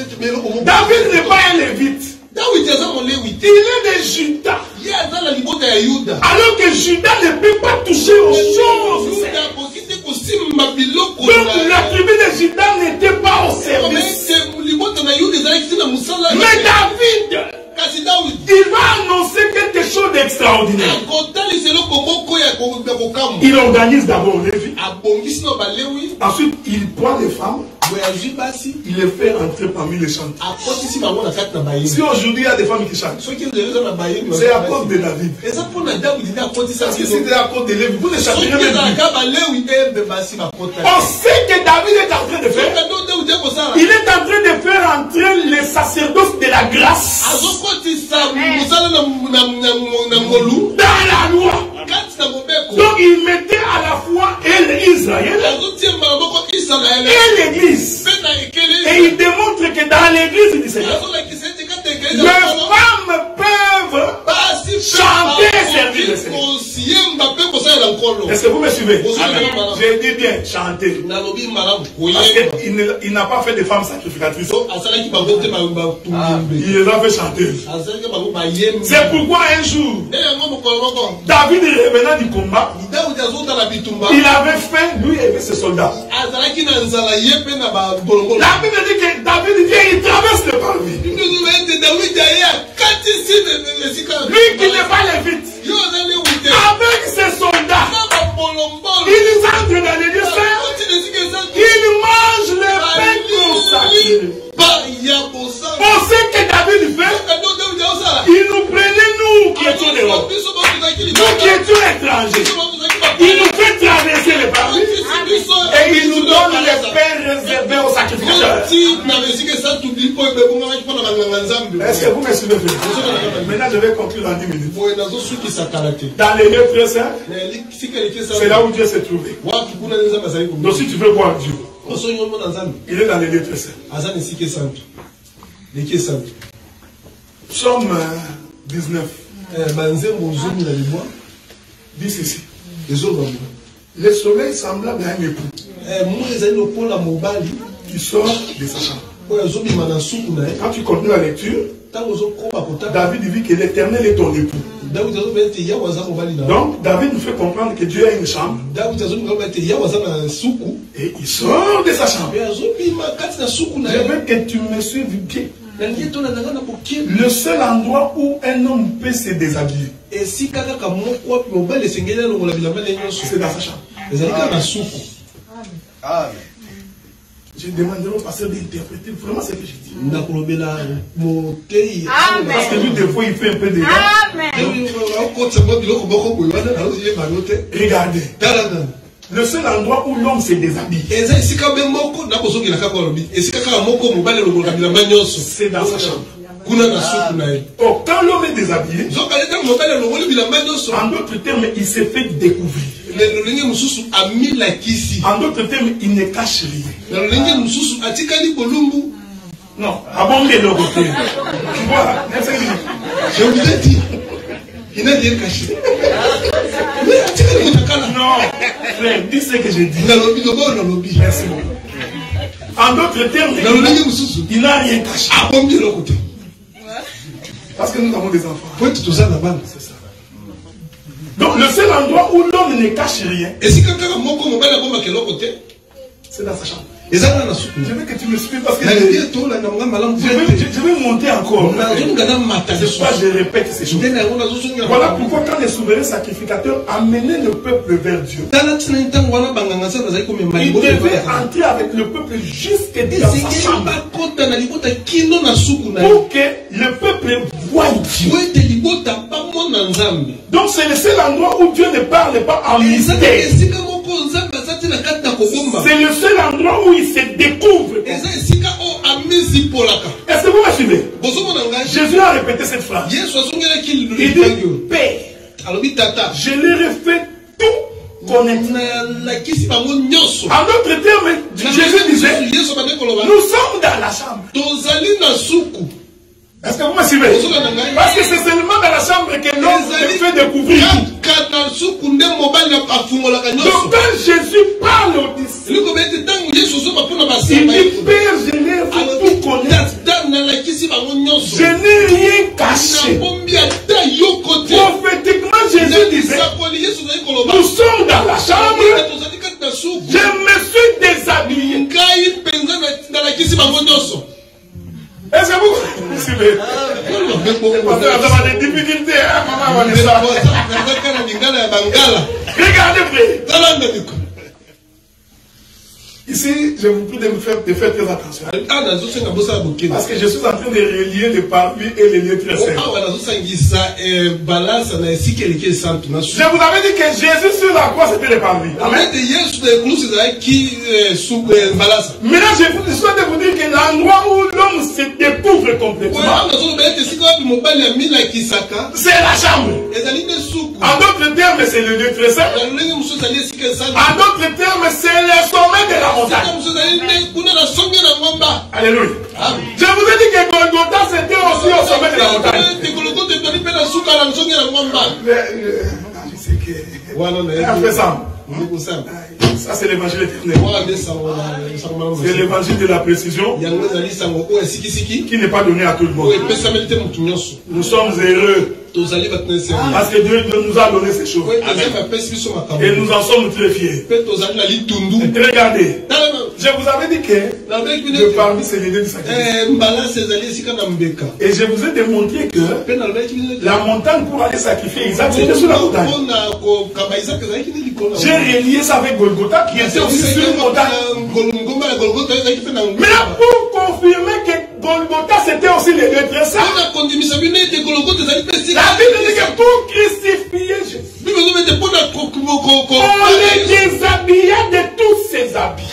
David n'est pas un lévite. Il est de Juda. Alors que Juda ne peut pas toucher aux choses. Donc la tribu de Juda n'était pas au service. Mais David, il va annoncer quelque chose d'extraordinaire. Il organise d'abord Lévi. Ensuite, il prend les femmes. Il les fait entrer parmi les chanteurs. Si aujourd'hui il y a des femmes qui chantent, c'est à cause de David. Parce que c'était à cause de Lévi. Vous ne chantez même plus. On sait que David est en train de faire. Il est en train de faire entrer les sacerdoces de la grâce dans la loi. Donc il mettait à la fois Israël et l'église. Et il démontre que dans l'église du Seigneur, les femmes peuvent chanter et servir le Seigneur. Est-ce que vous me suivez? J'ai dit bien chanter. Parce qu'il n'a pas fait de femmes sacrificatrices. Il les a fait chanter. C'est pourquoi un jour, David revenant du combat, il avait faim, lui et ses soldats. La Bible dit que David vient, il traverse le parvis. Lui qui n'est pas lévite, avec ses soldats, il entre dans les lieux saints, il mange le pain consacré. On sait que David fait, il nous prenait nous qui étions dehors, nous qui étions étrangers, il nous fait traverser les parvis et il nous donne les pains réservés aux sacrificateurs. Est-ce que vous me suivez? Maintenant je vais conclure en 10 minutes. Dans les lieux très saints, c'est là où Dieu s'est trouvé. Donc si tu veux voir Dieu, il est dans les lieux très saints. Psaume 19 dit ceci. Le soleil semblable à un époux qui sort de sa chambre. Quand tu continues la lecture, David dit que l'Éternel est ton époux. Donc David nous fait comprendre que Dieu a une chambre et il sort de sa chambre. Je veux que tu me suives bien. Le seul endroit où un homme peut se déshabiller, c'est dans sa chambre. Je demanderai au pasteur d'interpréter vraiment ce que je dis. Parce que lui, des fois, il fait un peu de... Regardez. Le seul endroit où l'homme se déshabille, c'est dans sa chambre. Oh, quand l'homme est déshabillé, en d'autres termes, il s'est fait découvrir. En d'autres termes, il ne cache rien. Non, avant de le côté. Tu vois, je vous ai dit, il n'a rien caché. Non, frère, dis ce que j'ai dit. Merci beaucoup. En d'autres termes, il n'a rien caché. Parce que nous avons des enfants. C'est ça. Donc le seul endroit où l'homme ne cache rien, C'est dans sa chambre. Je veux que tu me suives parce que je vais monter encore. C'est pourquoi je répète ces choses. Voilà pourquoi quand les souverains sacrificateurs amenaient le peuple vers Dieu, ils devaient entrer avec le peuple jusque dans sa chambre pour que le peuple voie Dieu. Donc c'est le seul endroit où Dieu ne parle pas en mystère. C'est le seul endroit où il se découvre. Est-ce que vous me suivez? Jésus a répété cette phrase. Il dit, Père, je leur ai fait tout connaître. En d'autres termes, Jésus disait, nous sommes dans la chambre. Est-ce que vous me suivez? Parce que c'est seulement dans la chambre que l'homme se fait découvrir. Donc quand Jésus parle aux disciples, il dit, Père, je l'ai fait tout connaître. Je n'ai rien caché. Prophétiquement, Jésus disait, nous sommes dans la chambre. Je me suis déshabillé. Est-ce que vous suivez? Parce que vous avez des difficultés, hein, maman, regardez, frère. Ici, je vous prie de faire très attention. Parce que je suis en train de relier les parvis et les lieux très saints. Je vous avais dit que Jésus sur la croix c'était les parvis. Amen. Maintenant, je souhaite vous dire que l'endroit où l'homme se découvre complètement, c'est la chambre. En d'autres termes, c'est le lieu très saint. En d'autres termes, c'est le sommet de la montagne. Alléluia. Je vous ai dit que Golgotha c'était aussi au sommet de la montagne. Ça c'est l'évangile éternel. C'est l'évangile de la précision qui n'est pas donné à tout le monde. Nous sommes heureux parce que Dieu nous a donné ces choses. Et nous en sommes très fiers. Regardez, je vous avais dit que le parvis c'est l'idée du sacrifice. Et je vous ai démontré que la montagne pour aller sacrifier Isaac c'était sur la montagne. J'ai relié ça avec Golgotha qui était aussi sur une montagne. Mais là pour confirmer que Golgotha c'était aussi les deux très saints. La Bible dit que pour crucifier Jésus, on les déshabilla de tous ses habits.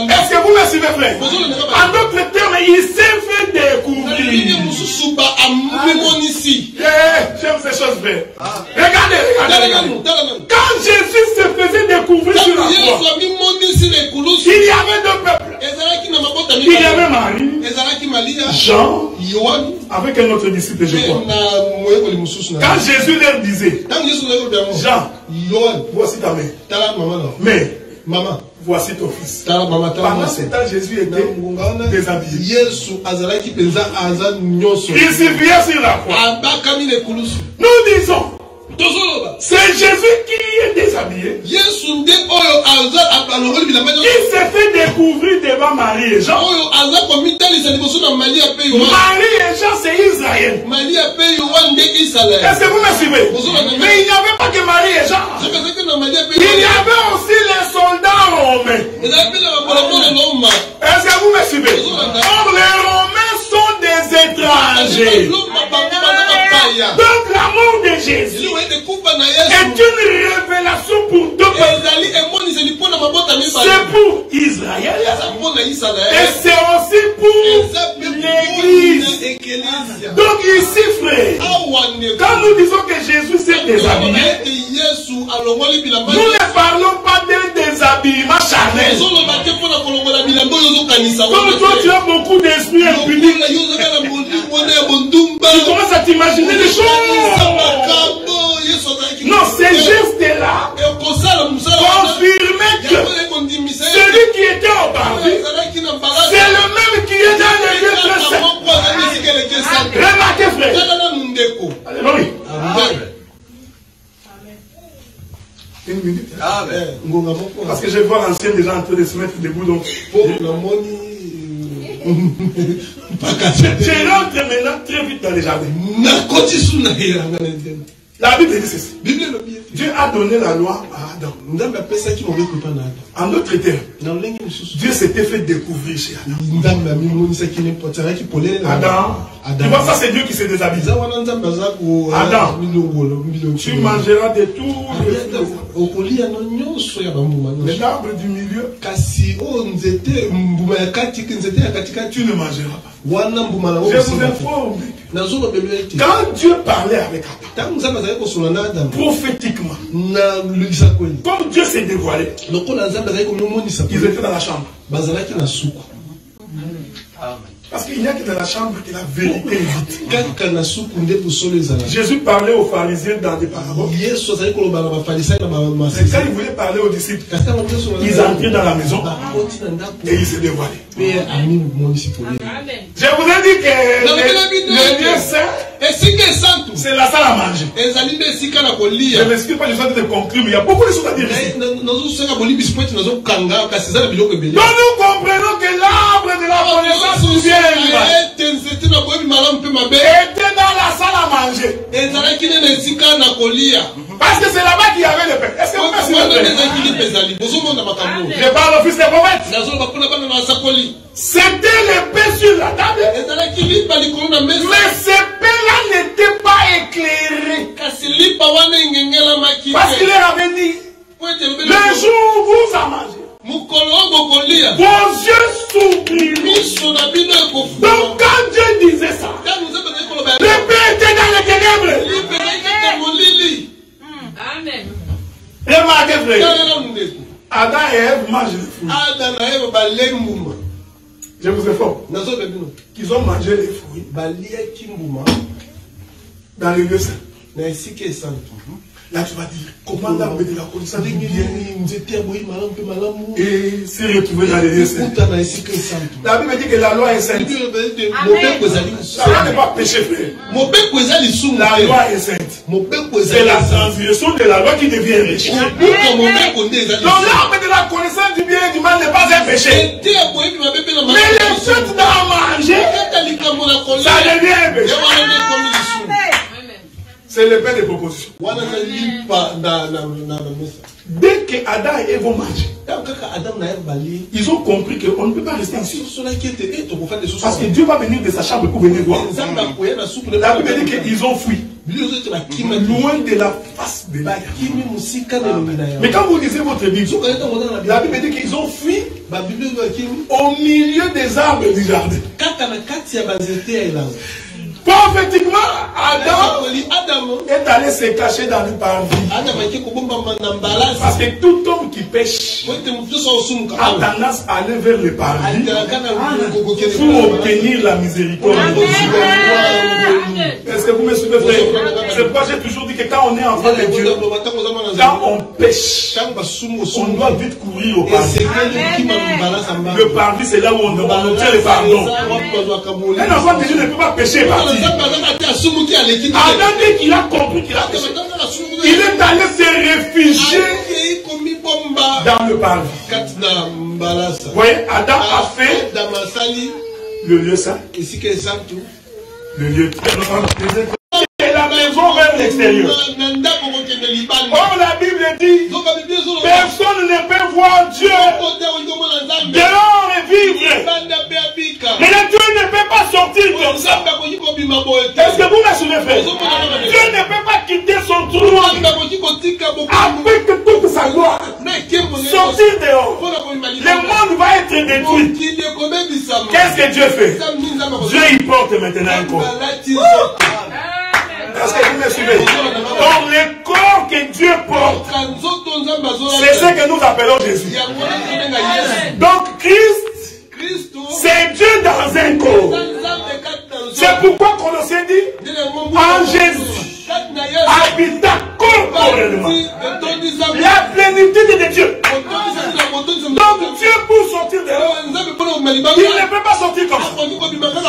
Est-ce que vous me suivez, frère? En d'autres termes, il s'est fait découvrir. J'aime ces choses, frère. Regardez. Quand Jésus se faisait découvrir sur la croix, il y avait deux peuples. Il y avait Marie, Jean, avec un autre disciple, je crois. Quand Jésus leur disait, Jean, voici ta mère. Mais, maman, voici ton fils. Pendant ce temps, Jésus était déshabillé. Crucifié sur la croix. Nous disons, c'est Jésus qui est déshabillé. Qui s'est fait découvrir devant Marie et Jean. Marie et Jean, c'est Israël. Est-ce que vous me suivez? Mais il n'y avait pas que Marie et Jean. Il y avait aussi les soldats romains. Est-ce que vous me suivez? Or, les Romains sont des étrangers. Donc, l'amour de Jésus est une révélation pour deux peuples. C'est pour Israël et c'est aussi pour l'Église. Donc ici, frère, quand nous disons que Jésus s'est déshabillé, nous ne parlons pas d'un déshabillement charnel. Comme toi tu as beaucoup d'esprit impuni, tu commences à t'imaginer des choses. Non, c'est juste là confirmer que celui qui était au paradis, c'est le même qui est dans le lieu très saint. Remarquez, frère. Alléluia. Une minute. Amen. Parce que je vois l'ancien déjà en train de se mettre debout. Donc, je rentre maintenant très vite dans les jardins. La Bible dit ceci. Dieu a donné la loi à Adam. En d'autres termes, Dieu s'était fait découvrir chez Adam. Tu vois, ça c'est Dieu qui s'est déshabillé. Adam, tu mangeras de tout l'arbre du milieu. Tu ne mangeras pas. Je vous informe. Quand Dieu parlait avec Adam, prophétiquement, comme Dieu s'est dévoilé, ils étaient dans la chambre. Parce qu'il n'y a que dans la chambre que la vérité est dite. Jésus parlait aux pharisiens dans des paraboles. Mais quand il voulait parler aux disciples, ils entraient dans la maison et ils se dévoilaient. Je vous ai dit que le lieu saint, c'est la salle à manger. Je ne m'explique pas, je suis en train de conclure, mais il y a beaucoup de choses à dire ici. Donc nous comprenons que l'arbre de la connaissance du bien et du mal était dans la salle à manger. Parce que c'est là-bas qu'il y avait le pain. Est-ce que vous me suivez? Je parle au fils des prophètes. C'était le pain sur la table. Mais ces pains-là n'étaient pas éclairés. Parce qu'il leur avait dit, le jour où vous en mangez, vos yeux s'ouvriront. Donc quand Dieu disait ça, le pain était dans les ténèbres. Amen. Remarquez, frère. Adam et Ève mangent les fruits. Je vous informe qu'ils ont mangé les fruits dans le lieu saint. Là, tu vas dire, comment l'arbre de la connaissance du bien et s'est retrouvé dans le lieu saint. La Bible dit que la loi est sainte. La loi n'est pas péché, frère. La loi est sainte. C'est la transgression de la loi qui devient péché. Donc l'arbre de la connaissance du bien et du mal n'est pas un péché. Mais le fait d'en manger, ça devient un péché. C'est le pain de proposition. Dès que Adam et Ève vont manger, ils ont compris qu'on ne peut pas rester ici. Parce que Dieu va venir de sa chambre pour venir voir. La Bible dit qu'ils ont fui. Loin de la face de l'air. Mais quand vous lisez votre Bible, la Bible dit qu'ils ont fui au milieu des arbres du jardin. Prophétiquement, Adam est allé se cacher dans le parvis. Parce que tout homme qui pêche a tendance à aller vers le parvis pour obtenir la miséricorde. Est-ce que vous me suivez, frère? C'est pourquoi j'ai toujours dit que quand on est enfant de Dieu, quand on pêche, on doit vite courir au parvis. Le parvis, c'est là où on obtient le pardon. Un enfant de Dieu ne peut pas pécher partir. Adam, dès qu'il a compris qu'il a péché, il est allé se réfugier dans le parvis. Vous voyez, Adam a fait le lieu saint, le lieu et la maison vers l'extérieur. Or la Bible dit, personne ne peut voir Dieu dehors et vivre. Mais le Dieu ne peut pas sortir comme ça. Est-ce que vous me suivez, frère? Dieu ne peut pas quitter son trône avec toute sa gloire. Sortir dehors. Le monde va être détruit. Qu'est-ce que Dieu fait? Dieu y porte maintenant un corps. Est-ce que vous me suivez? Donc le corps que Dieu porte, c'est ce que nous appelons Jésus. Donc Christ, c'est Dieu dans un corps. C'est pourquoi Colossiens dit, en Jésus, habita corporellement la plénitude de Dieu. Donc Dieu pour sortir de là, il ne peut pas sortir comme ça.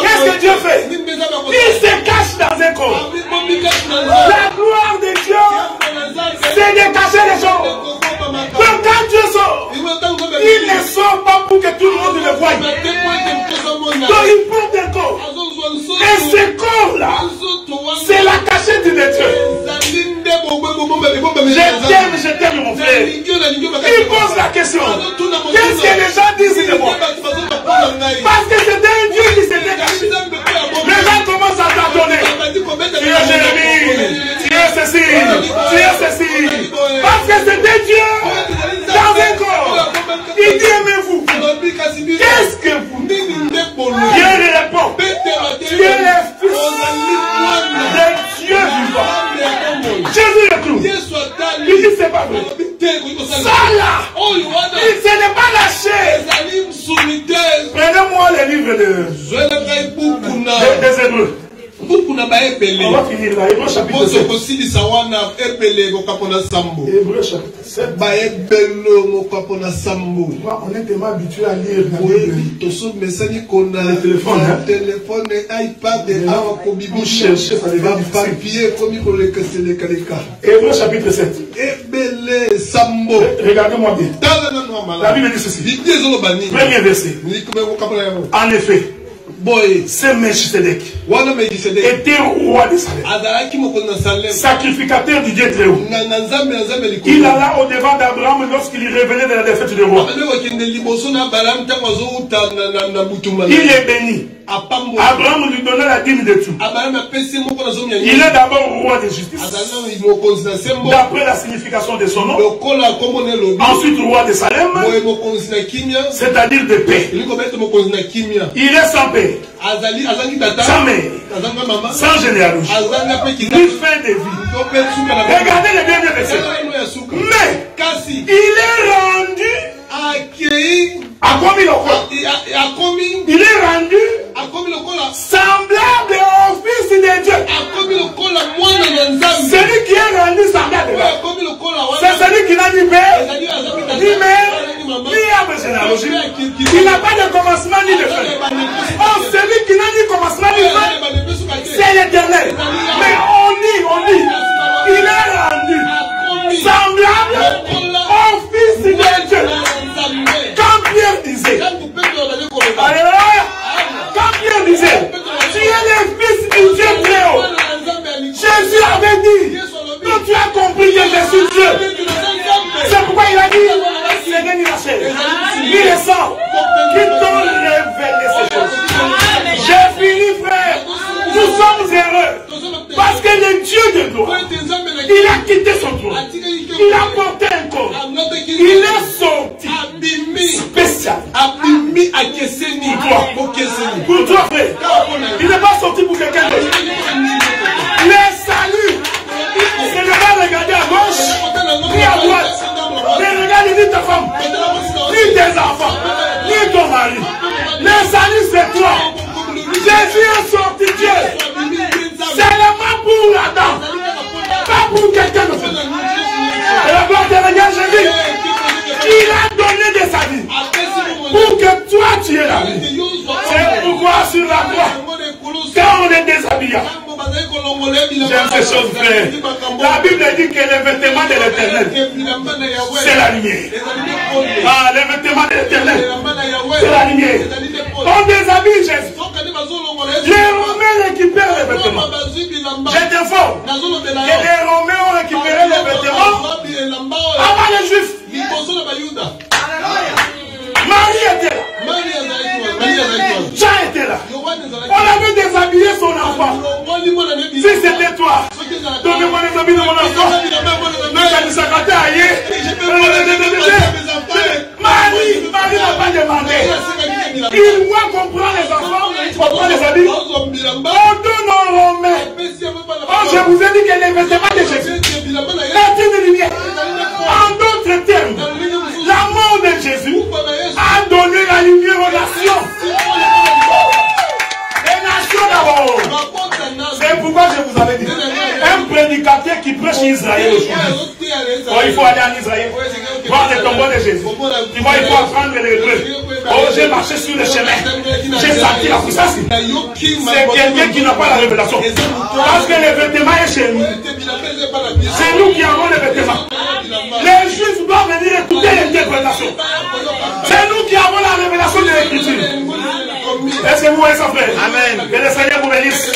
Qu'est-ce que Dieu fait? Il se cache dans un corps. La gloire de Dieu, c'est de cacher les gens. Qu'est-ce que les gens disent de moi? Parce que c'était un Dieu qui s'était caché. Les gens commencent à t'adonner. Tu es Jérémie, tu es ceci, tu es ceci. Parce que c'était Dieu dans un corps. Il dit aimez-vous. Qu'est-ce que vous dites? Dieu répond. Tu es le fils de Dieu vivant. Jésus le trouve. Il dit c'est pas vrai. Ça là, ce n'est pas la chair. Prenez-moi les livres des Hébreux. On va finir là. Hébreux chapitre 7. Hébreux chapitre 7. On est tellement habitué à lire le téléphone. iPad, vous cherchez papier. Hébreux chapitre 7. Regardez-moi bien. La Bible dit ceci. Premier verset. En effet, c'est Melchisedec était roi de Salem, sacrificateur du Dieu très haut. Il alla au devant d'Abraham lorsqu'il revenait de la défaite du roi. Il est béni. Abraham lui donna la dîme de tout. Il est d'abord roi de justice, d'après la signification de son nom. Ensuite roi de Salem, c'est-à-dire de paix. Il est sans paix, sans mère, sans généalogie, ni fin de vie. Regardez le dernier verset. Mais il est rendu il est rendu semblable au Fils de Dieu. Celui qui est rendu semblable, c'est celui qui n'a ni père, ni mère, ni arbre généalogique. Il n'a pas de commencement ni de fin. Oh, celui qui n'a ni commencement ni fin, c'est l'Éternel. Mais on dit, il est rendu semblable au Fils de Dieu. Quand Pierre disait, alléluia, quand Pierre disait, tu es le Fils du Dieu très haut, Jésus avait dit, quand tu as compris que je suis Dieu, c'est pourquoi il a dit, c'est ni la chair, ni le sang, qui t'ont révélé ces choses. J'ai fini, frère, nous sommes heureux, parce que le Dieu de gloire, il a quitté son trône, il a porté un corps, il est sorti, spécial, pour toi, frère. Il n'est pas sorti pour quelqu'un d'autre. Le salut, c'est ne pas regarder à gauche, ni à droite. Ne regarde ni ta femme, ni tes enfants, ni ton mari. Le salut, c'est toi. Jésus est sorti, Dieu. Seulement pour Adam, pas pour quelqu'un d'autre. Et la gloire de regarde, Jésus, il a donné de sa vie pour que toi tu aies la vie. C'est pourquoi sur la croix, quand on est déshabillé, j'aime ces choses, frère. La Bible dit que le vêtement de l'Éternel, c'est la lumière. Ah, le vêtement de l'Éternel, c'est la lumière. On déshabille Jésus. Les Romains récupèrent les vêtements. Je t'informe que les Romains ont récupéré les vêtements avant les Juifs. Marie était là. Jean était là. On avait déshabillé son enfant. Si c'était toi, donnez-moi les habits de mon enfant. Marie n'a pas demandé. Il doit comprendre les enfants. Pourquoi les habits? On donne aux Romains. Oh, je vous ai dit que les vêtements de Jésus est une lumière. En d'autres termes, la mort de Jésus a donné la lumière aux nations. Les nations d'abord. C'est pourquoi je vous avais dit. Un prédicateur qui prêche Israël aujourd'hui. Oh, il faut aller en Israël. Voir les tombeaux de Jésus. Tu vois, il faut apprendre l'hébreu. Oh, j'ai marché sur le chemin. J'ai senti la puissance. C'est quelqu'un qui n'a pas la révélation. Parce que le vêtement est chez nous. C'est nous qui avons le vêtement. Les Juifs doivent venir écouter l'interprétation. C'est nous qui avons la révélation de l'Écriture. Est-ce que vous voyez ça, frère? Amen. Que le Seigneur vous bénisse.